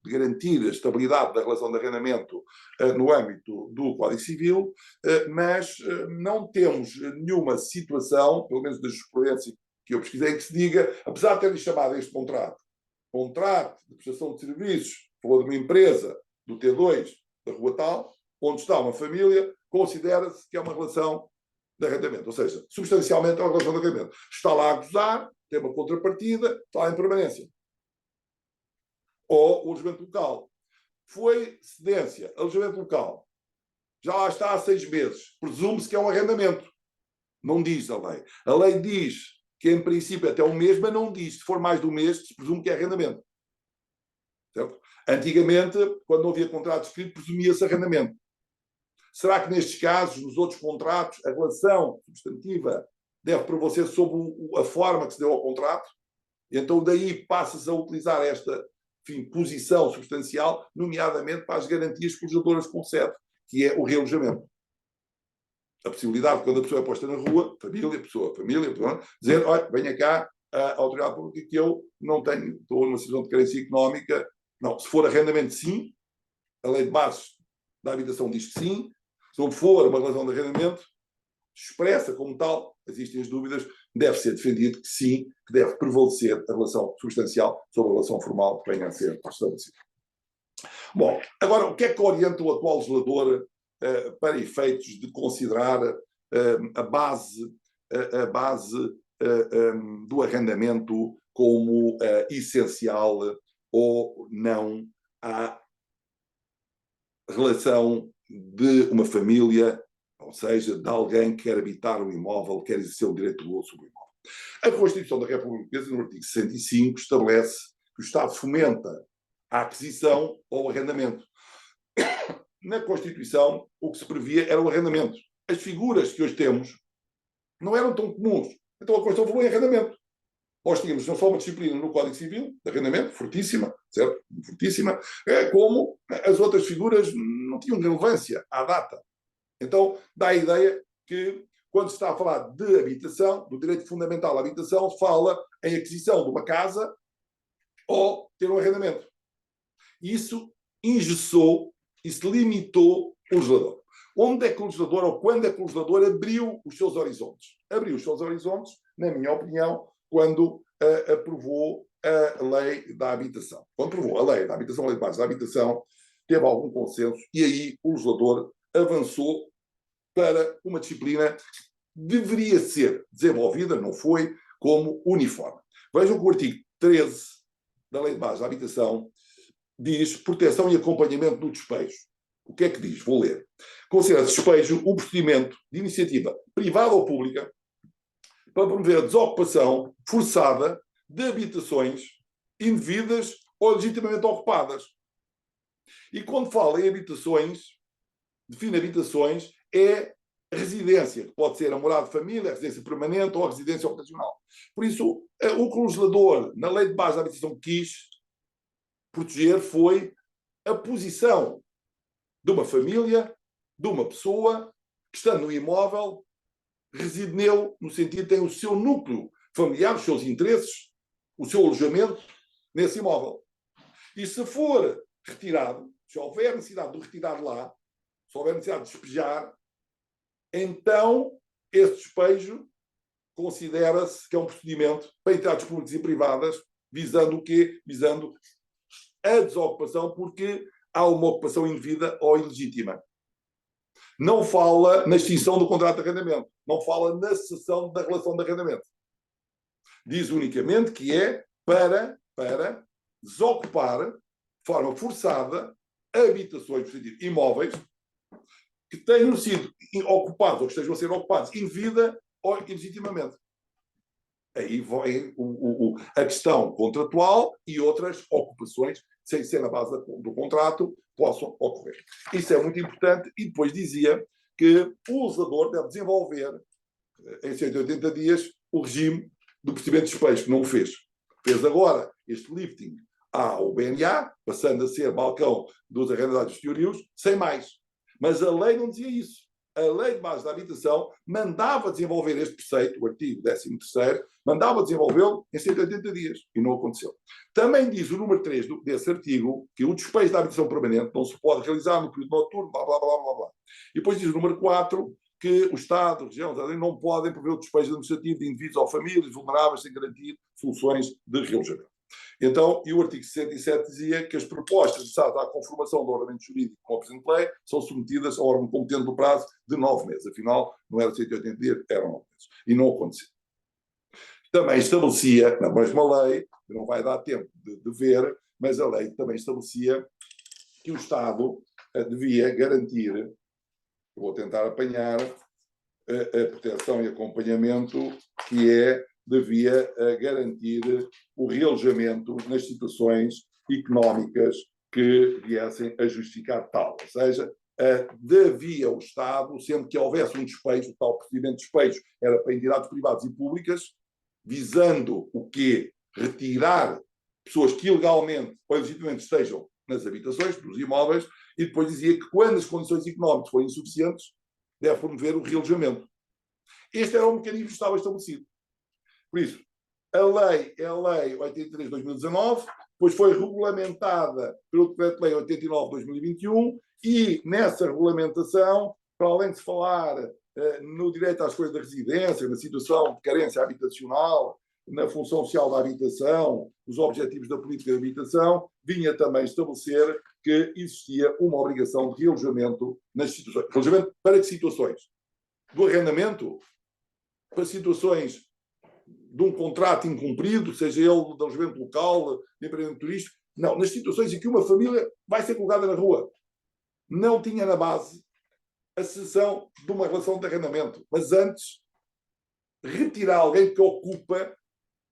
garantir a estabilidade da relação de arrendamento no âmbito do Código Civil, mas não temos nenhuma situação, pelo menos da jurisprudência que eu pesquisei, que se diga, apesar de terem chamado este contrato de prestação de serviços, falou de uma empresa do T2, da Rua Tal, onde está uma família, considera-se que é uma relação de arrendamento. Ou seja, substancialmente é uma relação de arrendamento. Está lá a gozar, tem uma contrapartida, está lá em permanência. Ou o alojamento local. Foi cedência, alojamento local. Já lá está há 6 meses. Presume-se que é um arrendamento. Não diz a lei. A lei diz que em princípio até um mês, mas não diz. Se for mais de um mês, se presume que é arrendamento. Certo? Antigamente, quando não havia contrato escrito, presumia-se arrendamento. Será que nestes casos, nos outros contratos, a relação substantiva deve prevalecer sobre a forma que se deu ao contrato? E então daí passa-se a utilizar esta, enfim, posição substancial, nomeadamente para as garantias que o legislador concede, que é o realojamento. A possibilidade de, quando a pessoa é posta na rua, família, dizer, olha, venha cá a autoridade pública que eu não tenho, estou numa situação de carência económica. Não, se for arrendamento, sim. A lei de bases da habitação diz que sim. Se for uma relação de arrendamento, expressa como tal, existem as dúvidas, deve ser defendido que sim, que deve prevalecer a relação substancial sobre a relação formal que venha a ser estabelecida. Bom, agora, o que é que orienta o atual legislador para efeitos de considerar a base do arrendamento como essencial ou não à relação de uma família, ou seja, de alguém que quer habitar o imóvel, quer exercer o direito de uso sobre o imóvel. A Constituição da República Portuguesa, no artigo 65, estabelece que o Estado fomenta a aquisição ou o arrendamento. Na Constituição, o que se previa era o arrendamento. As figuras que hoje temos não eram tão comuns. Então a Constituição falou em arrendamento. Nós tínhamos não só uma disciplina no Código Civil, de arrendamento, fortíssima, certo? Fortíssima, como as outras figuras não tinham relevância à data. Então dá a ideia que quando se está a falar de habitação, do direito fundamental à habitação, fala em aquisição de uma casa ou ter um arrendamento. Isso engessou, isso limitou o legislador. Onde é que o legislador, ou quando é que o legislador abriu os seus horizontes? Abriu os seus horizontes, na minha opinião, quando aprovou a lei da habitação. Quando aprovou a lei da habitação, a lei de base da habitação, teve algum consenso e aí o legislador avançou para uma disciplina que deveria ser desenvolvida, não foi, como uniforme. Vejam que o artigo 13 da lei de base da habitação diz proteção e acompanhamento do despejo. O que é que diz? Vou ler. Considera despejo o procedimento de iniciativa privada ou pública para promover a desocupação forçada de habitações indevidas ou legitimamente ocupadas. E quando fala em habitações, define habitações, é residência, que pode ser a morada de família, a residência permanente ou a residência ocasional. Por isso, o que o legislador, na lei de base da habitação, quis proteger foi a posição de uma família, de uma pessoa, que estando no imóvel, reside nele, no sentido de tem o seu núcleo familiar, os seus interesses, o seu alojamento nesse imóvel. E se for retirado, se houver necessidade de o retirar lá, se houver necessidade de despejar, então esse despejo considera-se que é um procedimento para entidades públicas e privadas, visando o quê? Visando a desocupação, porque há uma ocupação indevida ou ilegítima. Não fala na extinção do contrato de arrendamento, não fala na cessão da relação de arrendamento. Diz unicamente que é para desocupar, de forma forçada, habitações, imóveis, que tenham sido ocupados ou que estejam a ser ocupados indevida ou ilegitimamente. Aí vem a questão contratual e outras ocupações, sem ser na base do contrato, possam ocorrer. Isso é muito importante. E depois dizia que o legislador deve desenvolver, em 180 dias, o regime do procedimento de despejo, que não o fez. Fez agora este lifting ao BNA, passando a ser balcão dos arrendatários senhorios, sem mais. Mas a lei não dizia isso. A lei de base da habitação mandava desenvolver este preceito, o artigo 13º, mandava desenvolvê-lo em 180 dias, e não aconteceu. Também diz o número 3 desse artigo que o despejo da habitação permanente não se pode realizar no período noturno, blá, blá, blá, blá, blá. E depois diz o número 4 que o Estado, a região, não podem prever o despejo administrativo de indivíduos ou famílias vulneráveis sem garantir soluções de realojamento. Então, e o artigo 67 dizia que as propostas necessárias à conformação do ordenamento jurídico com a presente lei são submetidas ao órgão competente no prazo de 9 meses. Afinal, não era 180 dias, eram 9 meses. E não aconteceu. Também estabelecia, na mesma lei, que não vai dar tempo de ver, mas a lei também estabelecia que o Estado devia garantir, vou tentar apanhar, a proteção e acompanhamento, que devia garantir o realojamento nas situações económicas que viessem a justificar tal. Ou seja, devia o Estado, sempre que houvesse um despejo, o tal procedimento de despejo era para entidades privadas e públicas, visando o quê? Retirar pessoas que ilegalmente ou legitimamente estejam nas habitações, nos imóveis, e depois dizia que quando as condições económicas forem insuficientes, deve promover o realojamento. Este era o mecanismo que estava estabelecido. Por isso, a lei é a Lei 83 de 2019, depois foi regulamentada pelo Decreto-Lei 89 de 2021 e nessa regulamentação, para além de se falar no direito à escolha da residência, na situação de carência habitacional, na função social da habitação, os objetivos da política de habitação, vinha também estabelecer que existia uma obrigação de realojamento nas situações. Realojamento para que situações? Do arrendamento para situações de um contrato incumprido, seja ele de alojamento local, de empreendimento turístico. Não, nas situações em que uma família vai ser colocada na rua. Não tinha na base a cessão de uma relação de arrendamento, mas antes retirar alguém que ocupa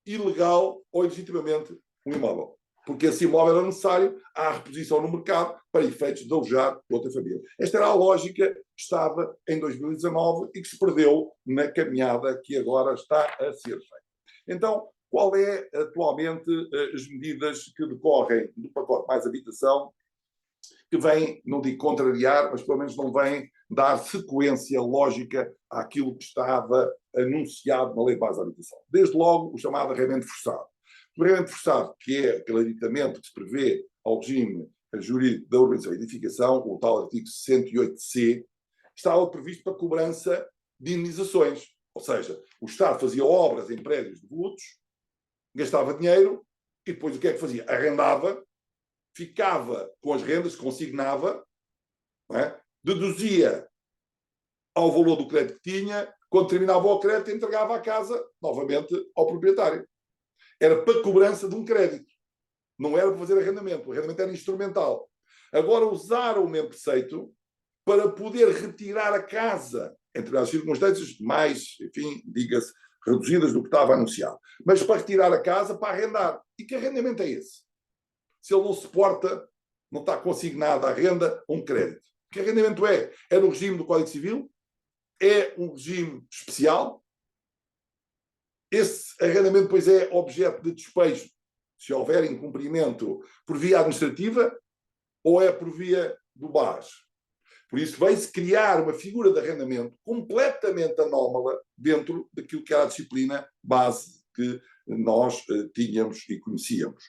ilegal ou legitimamente um imóvel. Porque esse imóvel era necessário à reposição no mercado para efeitos de alojar outra família. Esta era a lógica que estava em 2019 e que se perdeu na caminhada que agora está a ser feita. Então, qual é atualmente as medidas que decorrem do pacote Mais Habitação, que vem, não digo contrariar, mas pelo menos não vem dar sequência lógica àquilo que estava anunciado na Lei de Base da Habitação. Desde logo, o chamado arrendamento forçado. O arrendamento forçado, que é aquele aditamento que se prevê ao regime jurídico da urbanização e edificação, o tal artigo 68C, estava previsto para cobrança de indenizações. Ou seja, o Estado fazia obras em prédios devolutos, gastava dinheiro e depois o que é que fazia? Arrendava, ficava com as rendas, consignava, não é? Deduzia ao valor do crédito que tinha, quando terminava o crédito, entregava a casa novamente ao proprietário. Era para cobrança de um crédito. Não era para fazer arrendamento. O arrendamento era instrumental. Agora usaram o mesmo preceito para poder retirar a casa, em determinadas circunstâncias mais, enfim, diga-se, reduzidas do que estava anunciado. Mas para retirar a casa, para arrendar. E que arrendamento é esse? Se ele não suporta, não está consignado à renda, um crédito. Que arrendamento é? É no regime do Código Civil? É um regime especial? Esse arrendamento, pois, é objeto de despejo, se houver incumprimento por via administrativa ou é por via do BAS. Por isso, veio-se criar uma figura de arrendamento completamente anómala dentro daquilo que era a disciplina base que nós tínhamos e conhecíamos.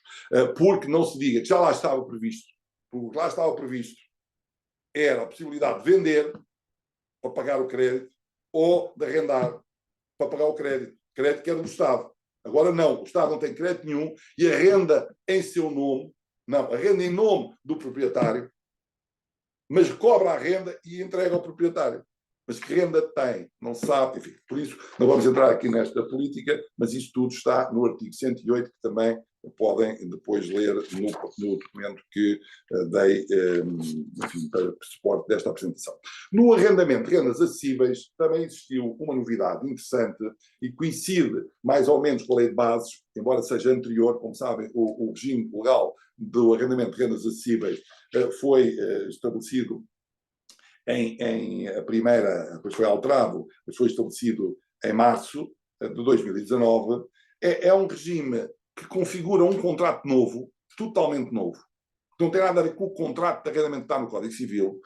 Porque não se diga que já lá estava previsto, porque lá estava previsto era a possibilidade de vender para pagar o crédito ou de arrendar para pagar o crédito. Crédito que era do Estado. Agora não, o Estado não tem crédito nenhum e arrenda em seu nome, não, arrenda em nome do proprietário, mas cobra a renda e entrega ao proprietário. Mas que renda tem? Não se sabe. Enfim, por isso, não vamos entrar aqui nesta política, mas isto tudo está no artigo 108, que também podem depois ler no documento que dei, enfim, para suporte desta apresentação. No arrendamento de rendas acessíveis, também existiu uma novidade interessante e coincide mais ou menos com a lei de bases, embora seja anterior, como sabem, o regime legal do arrendamento de rendas acessíveis foi estabelecido a primeira, depois foi alterado, mas foi estabelecido em março de 2019, é um regime que configura um contrato novo, totalmente novo, que não tem nada a ver com o contrato de arrendamento que está no Código Civil.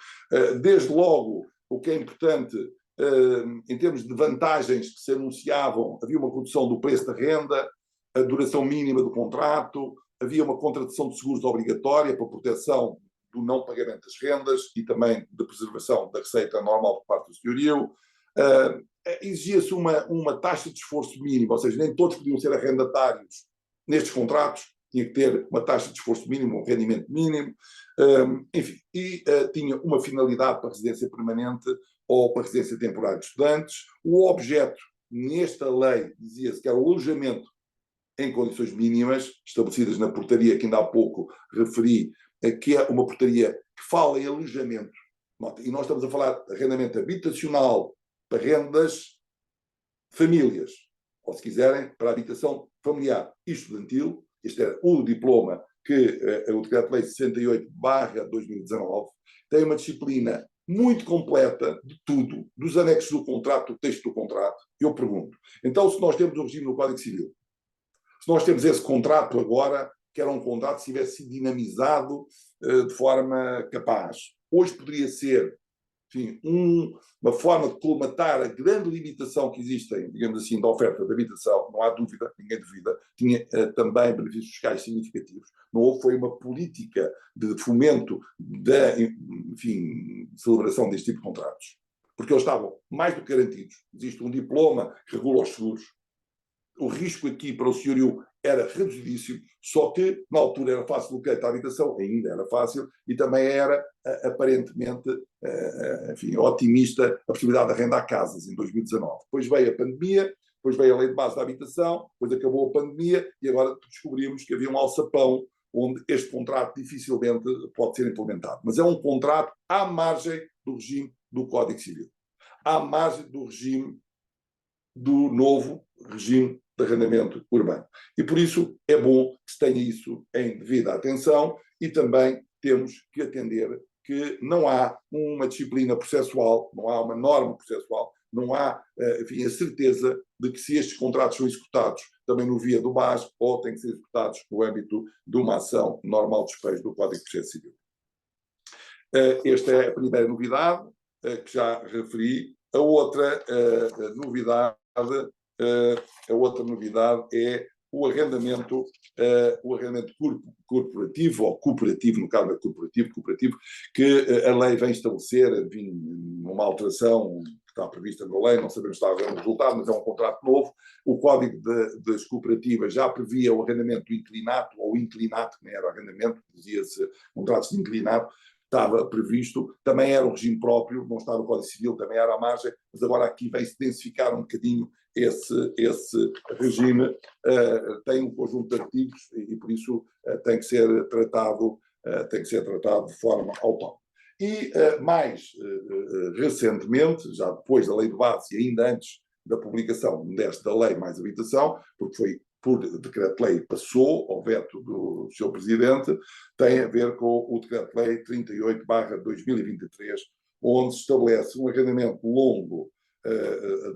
Desde logo, o que é importante, em termos de vantagens que se anunciavam, havia uma redução do preço da renda, a duração mínima do contrato, havia uma contratação de seguros obrigatória para proteção do não pagamento das rendas e também da preservação da receita normal por parte do senhorio. Exigia-se uma taxa de esforço mínimo, ou seja, nem todos podiam ser arrendatários nestes contratos, tinha que ter uma taxa de esforço mínimo, um rendimento mínimo, enfim, e tinha uma finalidade para residência permanente ou para residência temporária de estudantes. O objeto, nesta lei, dizia-se que era o alojamento em condições mínimas, estabelecidas na portaria que ainda há pouco referi, que é uma portaria que fala em alojamento. E nós estamos a falar de arrendamento habitacional para rendas famílias, ou se quiserem, para habitação familiar e estudantil. Este era o diploma que o Decreto-Lei 68/2019 tem uma disciplina muito completa de tudo, dos anexos do contrato, do texto do contrato. Eu pergunto, então se nós temos um regime no Código Civil, se nós temos esse contrato agora, que era um contrato que tivesse sido dinamizado de forma capaz, hoje poderia ser, enfim, uma forma de colmatar a grande limitação que existem, digamos assim, da oferta de habitação, não há dúvida, ninguém duvida, tinha também benefícios fiscais significativos. Não houve, foi uma política de fomento da, enfim, celebração deste tipo de contratos, porque eles estavam mais do que garantidos. Existe um diploma que regula os seguros. O risco aqui para o senhorio era reduzidíssimo, só que na altura era fácil o crédito à habitação, ainda era fácil, e também era aparentemente, enfim, otimista a possibilidade de arrendar casas em 2019. Depois veio a pandemia, depois veio a lei de base da habitação, depois acabou a pandemia e agora descobrimos que havia um alçapão onde este contrato dificilmente pode ser implementado. Mas é um contrato à margem do regime do Código Civil, à margem do regime do novo regime de arrendamento urbano. E por isso é bom que se tenha isso em devida atenção e também temos que atender que não há uma disciplina processual, não há uma norma processual, não há, enfim, a certeza de que se estes contratos são executados também no via do BAS ou têm que ser executados no âmbito de uma ação normal de despejo do Código de Processo Civil. Esta é a primeira novidade. que já referi. A outra novidade é o arrendamento corporativo, ou cooperativo, no caso é cooperativo, que a lei vem estabelecer, uma alteração que está prevista na lei, não sabemos se está a haver um resultado, mas é um contrato novo. O Código das Cooperativas já previa o arrendamento do inclinato, ou inclinato, que nem era arrendamento, dizia-se contratos de inclinato, estava previsto, também era um regime próprio, não estava no Código Civil, também era à margem, mas agora aqui vem-se densificar um bocadinho esse regime, tem um conjunto de artigos e por isso tem que ser tratado de forma autónoma. E mais recentemente, já depois da Lei de Base e ainda antes da publicação desta Lei mais Habitação, porque foi por decreto-lei passou ao veto do seu Presidente, tem a ver com o decreto-lei 38/2023, onde se estabelece um arrendamento de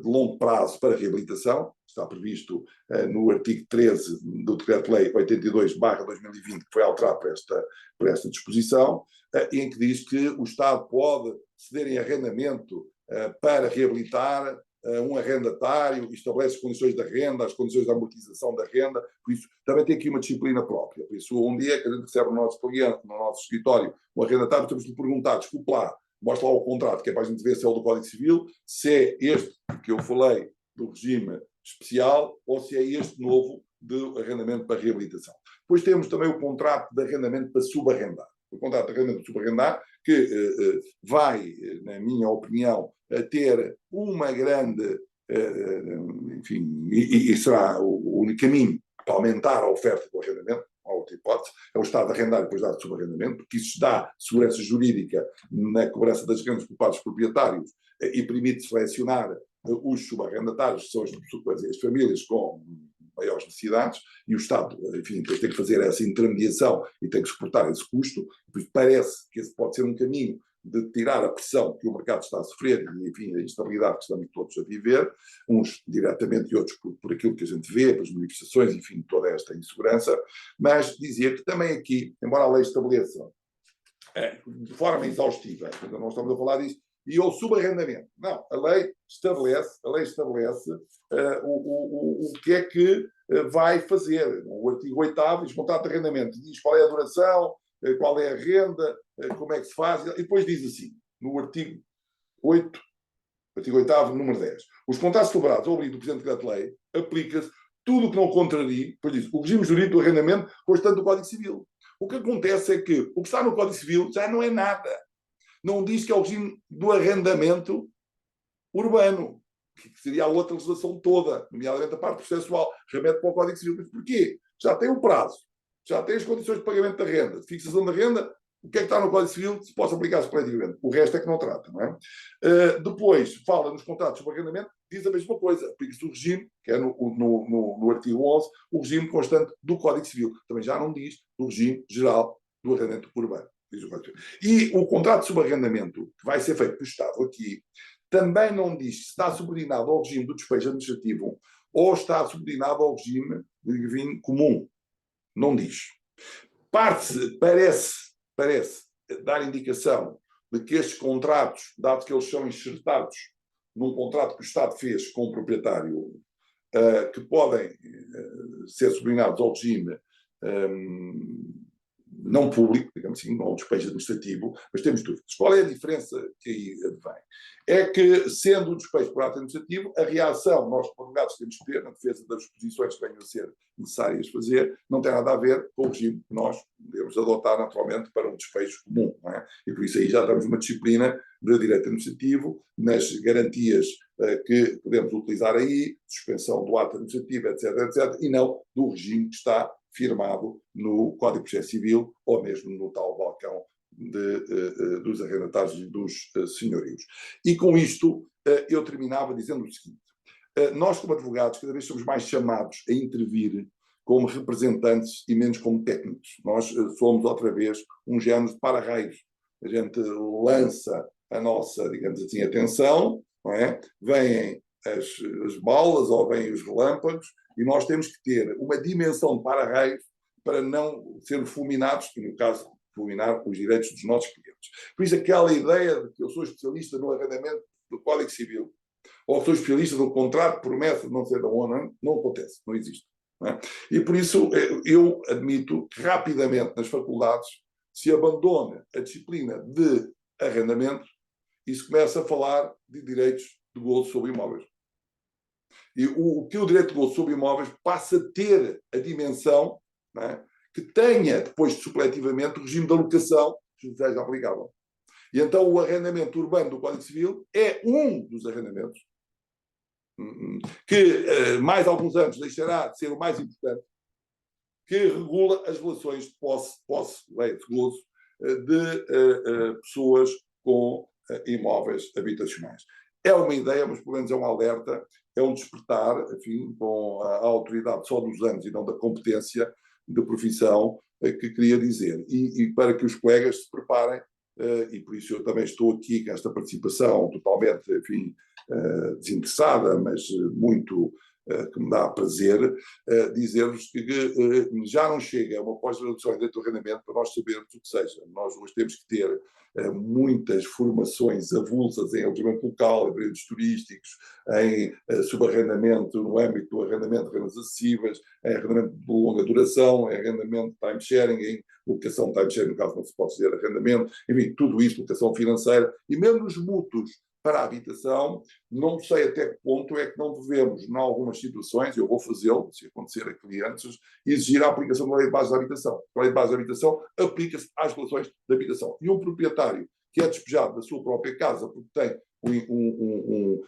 longo prazo para reabilitação, está previsto no artigo 13 do decreto-lei 82/2020, que foi alterado por esta disposição, em que diz que o Estado pode ceder em arrendamento para reabilitar um arrendatário, estabelece as condições da renda, as condições de amortização da renda, por isso também tem aqui uma disciplina própria. Por isso, um dia que a gente recebe o nosso cliente, no nosso escritório, um arrendatário, temos de lhe perguntar, desculpe lá, mostra lá o contrato, que é para a gente ver se é o do Código Civil, se é este que eu falei do regime especial ou se é este novo de arrendamento para reabilitação. Depois temos também o contrato de arrendamento para subarrendar. O contrato de arrendamento para subarrendar, que vai, na minha opinião, ter uma grande, enfim, e será o único caminho para aumentar a oferta do arrendamento, a outra hipótese, é o Estado arrendar e depois dar de subarrendamento, porque isso dá segurança jurídica na cobrança das rendas por parte dos proprietários e permite selecionar os subarrendatários, que são as famílias com maiores necessidades, e o Estado, enfim, tem que fazer essa intermediação e tem que suportar esse custo. Parece que esse pode ser um caminho de tirar a pressão que o mercado está a sofrer e, enfim, a instabilidade que estamos todos a viver, uns diretamente e outros por aquilo que a gente vê, pelas manifestações, enfim, toda esta insegurança, mas dizia que também aqui, embora a lei estabeleça de forma exaustiva, ainda não estamos a falar disso, e o subarrendamento. Não, a lei estabelece o que é que vai fazer. O artigo 8º diz contrato de arrendamento, diz qual é a duração, qual é a renda, como é que se faz, e depois diz assim, no artigo 8º, número 10. Os contratos celebrados ao abrigo do Presidente da Lei aplica-se tudo o que não contrarie, depois diz, o regime jurídico do arrendamento constante do Código Civil. O que acontece é que o que está no Código Civil já não é nada. Não diz que é o regime do arrendamento urbano, que seria a outra legislação toda, nomeadamente a parte processual, remete para o Código Civil. Mas porquê? Já tem um prazo, já tem as condições de pagamento da renda, de fixação da renda, o que é que está no Código Civil se possa aplicar-se coletivamente. O resto é que não trata, não é? Depois, fala nos contratos sobre arrendamento, diz a mesma coisa, aplica-se o regime, que é no artigo 11, o regime constante do Código Civil. Também já não diz o regime geral do arrendamento urbano. E o contrato de subarrendamento que vai ser feito pelo Estado aqui também não diz se está subordinado ao regime do despejo administrativo ou está subordinado ao regime de comum. Não diz. Parece dar indicação de que estes contratos, dado que eles são enxertados num contrato que o Estado fez com o proprietário, que podem ser subordinados ao regime não público, digamos assim, não despejo administrativo, mas temos dúvidas. Qual é a diferença que aí vem? É que, sendo o despejo por ato administrativo, a reação nós, advogados, temos que ter na defesa das posições que venham a ser necessárias fazer, não tem nada a ver com o regime que nós devemos adotar, naturalmente, para um despejo comum, não é? E por isso aí já estamos numa disciplina de direito administrativo, nas garantias que podemos utilizar aí, suspensão do ato administrativo, etc., e não do regime que está firmado no Código de Processo Civil ou mesmo no tal balcão dos arrendatários e dos senhorios. E com isto eu terminava dizendo o seguinte, nós como advogados cada vez somos mais chamados a intervir como representantes e menos como técnicos. Nós somos outra vez um género de para-raios. A gente lança a nossa, digamos assim, atenção, não é? Vêm as balas ou vêm os relâmpagos e nós temos que ter uma dimensão de para-raios para não sermos fulminados, que no caso fulminar os direitos dos nossos clientes. Por isso, aquela ideia de que eu sou especialista no arrendamento do Código Civil, ou que sou especialista no contrato de promessa de não sei de onde, não acontece, não existe. Não é? E por isso eu admito que rapidamente nas faculdades se abandona a disciplina de arrendamento e se começa a falar de direitos de gozo sobre imóveis. E o direito de gozo sobre imóveis passa a ter a dimensão, não é, que tenha, depois supletivamente, o regime de alocação que seja aplicável. E então o arrendamento urbano do Código Civil é um dos arrendamentos que, mais alguns anos, deixará de ser o mais importante, que regula as relações de posse lei de gozo de pessoas com imóveis habitacionais. É uma ideia, mas pelo menos é um alerta, é um despertar, enfim, com a autoridade só dos anos e não da competência de profissão que queria dizer. E para que os colegas se preparem, e por isso eu também estou aqui com esta participação totalmente, enfim, desinteressada, mas muito que me dá prazer, dizer-vos que já não chega a uma pós-graduação em direito do arrendamento para nós sabermos o que seja. Nós hoje temos que ter muitas formações avulsas em alojamento local, em períodos turísticos, em subarrendamento no âmbito do arrendamento de rendas acessíveis, em arrendamento de longa duração, em arrendamento de time-sharing, em locação de time-sharing, no caso não se pode dizer arrendamento, enfim, tudo isto, locação financeira, e mesmo os mútuos para a habitação, não sei até que ponto é que não devemos, em algumas situações, eu vou fazê-lo, se acontecer a clientes, exigir a aplicação da lei de base da habitação. A lei de base da habitação aplica-se às relações de habitação. E um proprietário que é despejado da sua própria casa porque tem um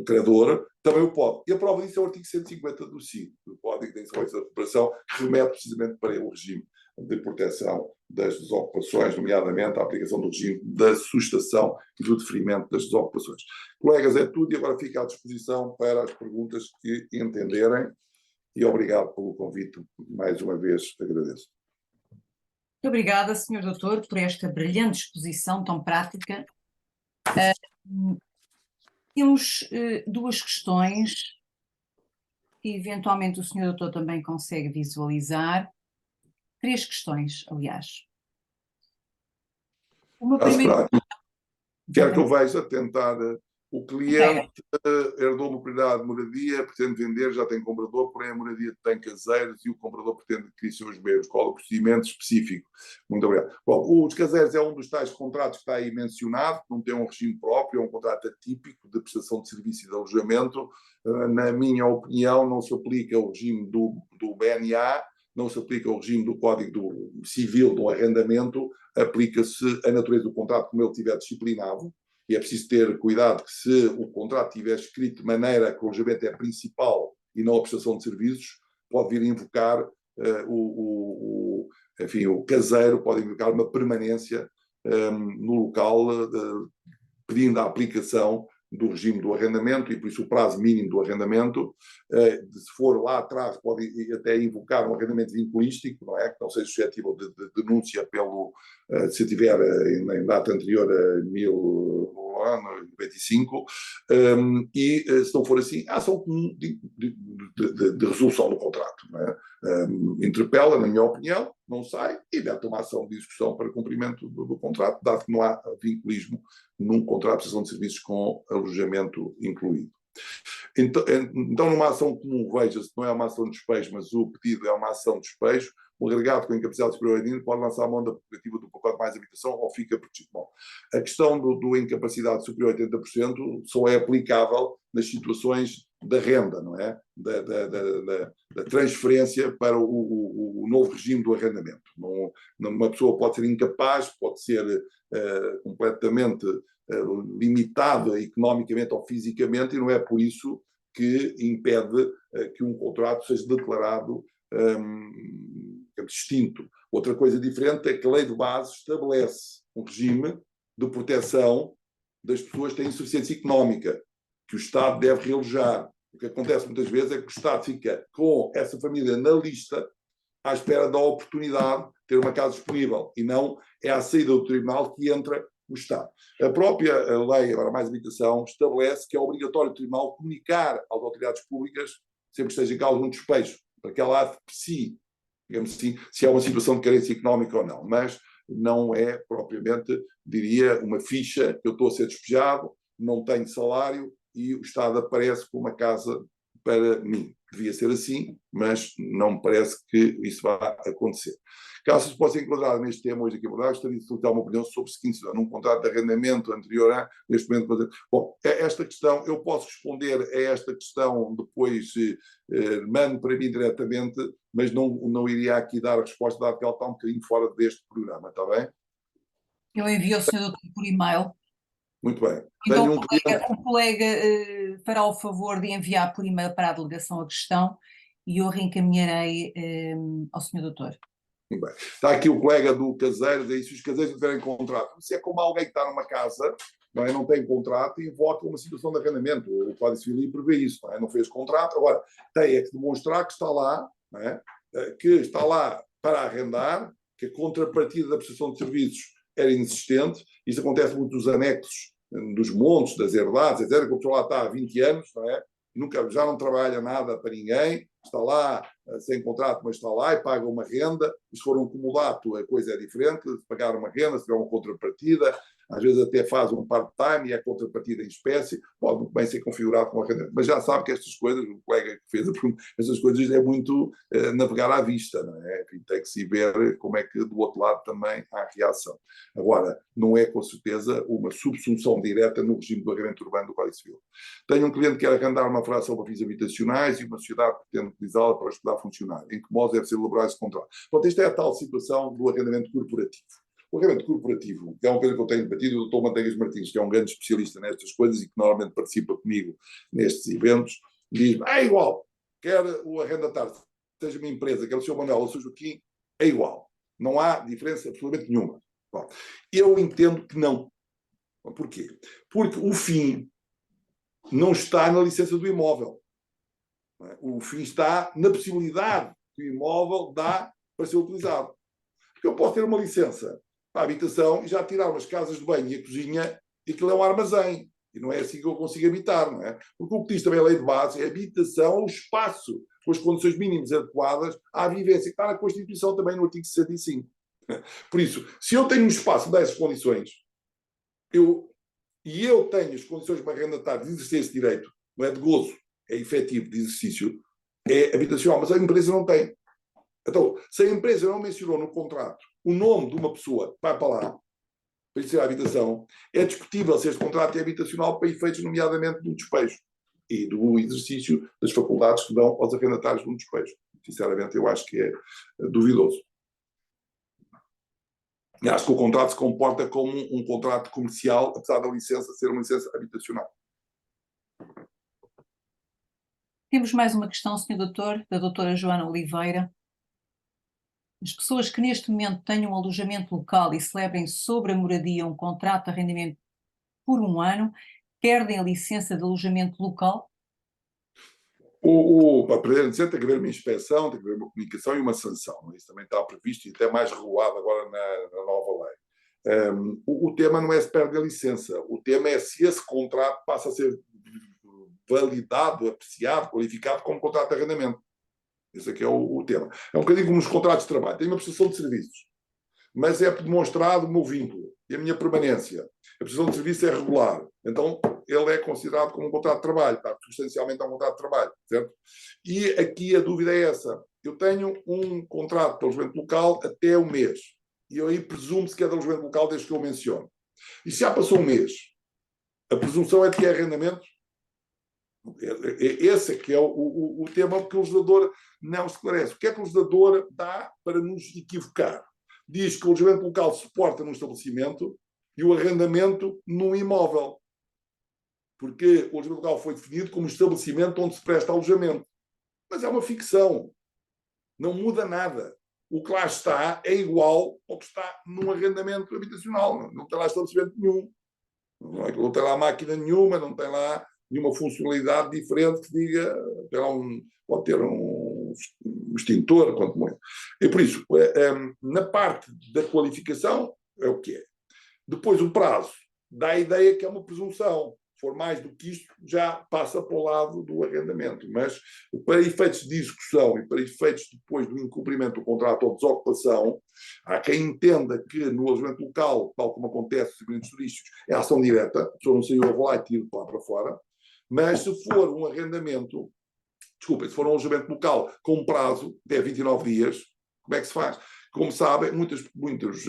credor, também o pode. E a prova disso é o artigo 150 do CID, do Código de Insolvência da Recuperação, que remete precisamente para o regime de proteção das desocupações, nomeadamente a aplicação do regime da sustação e do deferimento das desocupações. Colegas, é tudo e agora fico à disposição para as perguntas que entenderem e obrigado pelo convite, mais uma vez agradeço. Muito obrigada, Sr. Doutor, por esta brilhante exposição tão prática. Temos duas questões que eventualmente o Sr. Doutor também consegue visualizar. Três questões, aliás. Uma primeira... Quer que eu veja tentar... O cliente herdou uma propriedade de moradia, pretende vender, já tem comprador, porém a moradia tem caseiros e o comprador pretende adquirir seus bens. Qual é o procedimento específico? Muito obrigado. Bom, os caseiros é um dos tais contratos que está aí mencionado, que não tem um regime próprio, é um contrato atípico de prestação de serviço e de alojamento. Na minha opinião, não se aplica o regime do BNA, não se aplica o regime do Código Civil do arrendamento, aplica-se a natureza do contrato como ele estiver disciplinado. E é preciso ter cuidado que se o contrato estiver escrito de maneira que o alojamento é principal e não a prestação de serviços, pode vir a invocar enfim, o caseiro pode invocar uma permanência no local, pedindo a aplicação do regime do arrendamento e por isso o prazo mínimo do arrendamento. Se for lá atrás, pode até invocar um arrendamento vinculístico, não é? Que não seja suscetível de denúncia pelo, se tiver em data anterior a 1995, e se não for assim, há ação comum de resolução do contrato. Não é? Interpela, na minha opinião, não sai e deve tomar ação de discussão para cumprimento do contrato, dado que não há vinculismo num contrato de prestação de serviços com alojamento incluído. Então, numa ação comum, veja-se, não é uma ação de despejo, mas o pedido é uma ação de despejo, o agregado com incapacidade superior a 80% pode lançar a mão da prerrogativa do pacote mais habitação ou fica protegido. Bom, a questão do incapacidade superior a 80% só é aplicável nas situações da renda, não é? Da transferência para o novo regime do arrendamento. Uma pessoa pode ser incapaz, pode ser completamente limitada economicamente ou fisicamente, e não é por isso que impede que um contrato seja declarado extinto. Outra coisa diferente é que a lei de base estabelece um regime de proteção das pessoas que têm insuficiência económica, que o Estado deve realojar. O que acontece muitas vezes é que o Estado fica com essa família na lista à espera da oportunidade de ter uma casa disponível, e não é à saída do tribunal que entra o Estado. A própria lei, agora mais habitação, estabelece que é obrigatório o tribunal comunicar às autoridades públicas, sempre que esteja em causa um despejo, para que ela aprecie, digamos assim, se é uma situação de carência económica ou não. Mas não é propriamente, diria, uma ficha, eu estou a ser despejado, não tenho salário e o Estado aparece com uma casa para mim. Devia ser assim, mas não me parece que isso vá acontecer. Caso se possa enquadrar neste tema hoje aqui abordado, gostaria de solicitar uma opinião sobre o seguinte: num contrato de arrendamento anterior a neste momento. Bom, esta questão, eu posso responder a esta questão depois, mando para mim diretamente, mas não iria aqui dar a resposta, dado que ela está um bocadinho fora deste programa, está bem? Eu envio ao Sr. Doutor por e-mail. Muito bem. Então Tenho um cliente. o colega fará o favor de enviar por e-mail para a delegação a questão e eu reencaminharei ao Sr. Doutor. Muito bem. Está aqui o colega do caseiro, daí se os caseiros não tiverem contrato. Isso é como alguém que está numa casa, não é? Não tem contrato e invoca uma situação de arrendamento. O Código Civil prevê isso, não é? Não fez contrato. Agora, tem é que demonstrar que está lá, não é? Que está lá para arrendar, que a contrapartida da prestação de serviços era inexistente. Isso acontece muito nos anexos dos montes, das herdades, etc., que a pessoa lá está há 20 anos, não é? Já não trabalha nada para ninguém, está lá sem contrato, mas está lá e paga uma renda. Se for um cumulato, a coisa é diferente, se pagar uma renda, se tiver uma contrapartida, às vezes até faz um part-time e é contrapartida em espécie, pode muito bem ser configurado com arrendamento. Mas já sabe que estas coisas, o colega que fez a pergunta, estas coisas é muito navegar à vista, não é? Tem que se ver como é que do outro lado também há reação. Agora, não é com certeza uma subsunção direta no regime do arrendamento urbano do Código Civil. Tenho um cliente que quer arrendar uma fração para fins habitacionais e uma sociedade pretende utilizá-la para ajudar a funcionar. Em que modo deve ser elaborado esse contrato? Portanto, esta é a tal situação do arrendamento corporativo. O arrendamento corporativo, que é uma coisa que eu tenho debatido, o Dr. Manteigas Martins, que é um grande especialista nestas coisas e que normalmente participa comigo nestes eventos, diz-me, é igual, quer o arrendatário, seja uma empresa, quer o Sr. Manuel ou o Sr. Joaquim, é igual. Não há diferença absolutamente nenhuma. Bom, eu entendo que não. Porquê? Porque o fim não está na licença do imóvel. O fim está na possibilidade que o imóvel dá para ser utilizado. Porque eu posso ter uma licença para a habitação e já tirar umas casas de banho e a cozinha e aquilo é um armazém. E não é assim que eu consigo habitar, não é? Porque o que diz também a lei de base é a habitação, o espaço, com as condições mínimas adequadas à vivência, que está na Constituição também no artigo 65. Por isso, se eu tenho um espaço dessas condições, eu tenho as condições para arrendatar de exercer esse direito, não é de gozo, é efetivo de exercício, é habitacional, mas a empresa não tem. Então, se a empresa não mencionou no contrato o nome de uma pessoa que vai para lá, para exercer a habitação, é discutível se este contrato é habitacional para efeitos, nomeadamente, do despejo e do exercício das faculdades que dão aos arrendatários de um despejo. Sinceramente, eu acho que é duvidoso. E acho que o contrato se comporta como um contrato comercial, apesar da licença ser uma licença habitacional. Temos mais uma questão, Sr. Doutor, da doutora Joana Oliveira. As pessoas que neste momento tenham um alojamento local e celebrem sobre a moradia um contrato de arrendamento por um ano, perdem a licença de alojamento local? Para perder a licença tem que haver uma inspeção, tem que haver uma comunicação e uma sanção. Isso também está previsto e até mais regulado agora na nova lei. O tema não é se perde a licença, o tema é se esse contrato passa a ser validado, apreciado, qualificado como contrato de arrendamento. Esse aqui é o tema. É um bocadinho como os contratos de trabalho. Tem uma prestação de serviços, mas é demonstrado o meu vínculo e a minha permanência. A prestação de serviço é regular. Então, ele é considerado como um contrato de trabalho. Está substancialmente a um contrato de trabalho, certo? E aqui a dúvida é essa. Eu tenho um contrato de alojamento local até um mês. E aí presume-se que é de alojamento local desde que eu menciono. E se já passou um mês, a presunção é de que é arrendamento? Esse é que é o tema que o legislador não esclarece. O que é que o legislador dá para nos equivocar? Diz que o alojamento local se suporta num estabelecimento e o arrendamento num imóvel. Porque o alojamento local foi definido como estabelecimento onde se presta alojamento. Mas é uma ficção. Não muda nada. O que lá está é igual ao que está num arrendamento habitacional. Não tem lá estabelecimento nenhum. Não tem lá máquina nenhuma, não tem lá nenhuma funcionalidade diferente que diga, pode ter um extintor, quanto muito. E por isso, na parte da qualificação, é o que é. Depois, o prazo dá a ideia que é uma presunção. for mais do que isto, já passa para o lado do arrendamento. Mas, para efeitos de execução e para efeitos depois do incumprimento do contrato ou desocupação, há quem entenda que no alojamento local, tal como acontece nos equipamentos turísticos, é ação direta, a pessoa não saiu, eu vou lá e tiro lá para fora. Mas se for um arrendamento, desculpem, se for um alojamento local com prazo, até 29 dias, como é que se faz? Como sabem, muitas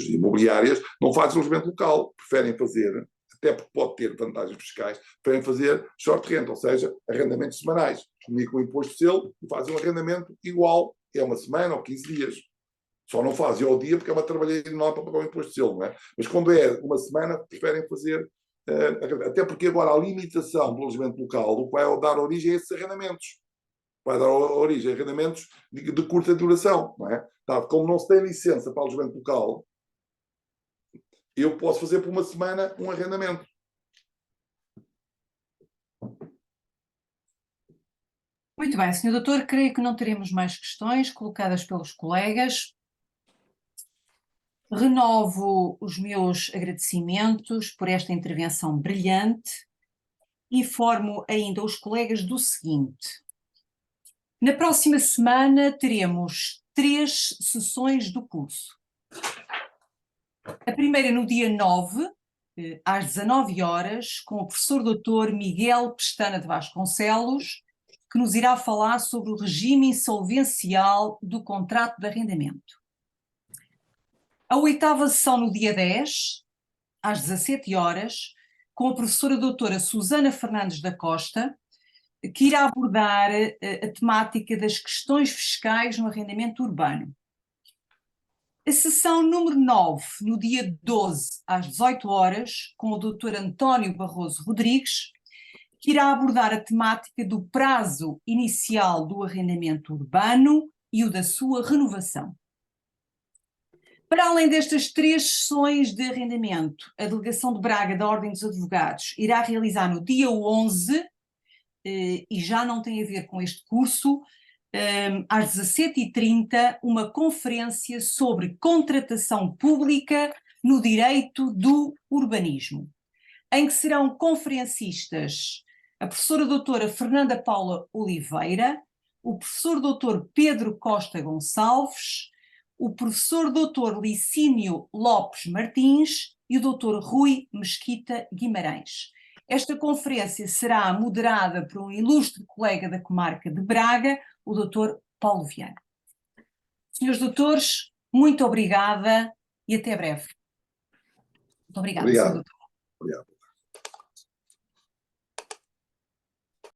imobiliárias não fazem alojamento local, preferem fazer, até porque pode ter vantagens fiscais, preferem fazer short rent, ou seja, arrendamentos semanais. Comunicam o imposto de selo e fazem um arrendamento igual, é uma semana ou 15 dias. Só não fazem ao dia porque é uma trabalheira enorme para pagar o imposto de selo, não é? Mas quando é uma semana, preferem fazer, até porque agora a limitação do alojamento local vai dar origem a esses arrendamentos. Vai dar origem a arrendamentos de curta duração, não é? Como não se tem licença para alojamento local, eu posso fazer por uma semana um arrendamento. Muito bem, Sr. Doutor, creio que não teremos mais questões colocadas pelos colegas. Renovo os meus agradecimentos por esta intervenção brilhante. Informo ainda os colegas do seguinte: na próxima semana teremos 3 sessões do curso. A primeira no dia 9, às 19 horas, com o professor Dr. Miguel Pestana de Vasconcelos, que nos irá falar sobre o regime insolvencial do contrato de arrendamento. A 8ª sessão no dia 10, às 17 horas, com a professora doutora Susana Fernandes da Costa, que irá abordar a temática das questões fiscais no arrendamento urbano. A sessão número 9, no dia 12, às 18 horas, com o Dr. António Barroso Rodrigues, que irá abordar a temática do prazo inicial do arrendamento urbano e o da sua renovação. Para além destas 3 sessões de arrendamento, a Delegação de Braga da Ordem dos Advogados irá realizar no dia 11, e já não tem a ver com este curso, às 17h30, uma conferência sobre contratação pública no direito do urbanismo, em que serão conferencistas a professora doutora Fernanda Paula Oliveira, o professor doutor Pedro Costa Gonçalves, o professor doutor Licínio Lopes Martins e o doutor Rui Mesquita Guimarães. Esta conferência será moderada por um ilustre colega da comarca de Braga, o doutor Paulo Viana. Senhores doutores, muito obrigada e até breve. Muito obrigada, Obrigado. Sr. Doutor. Obrigado.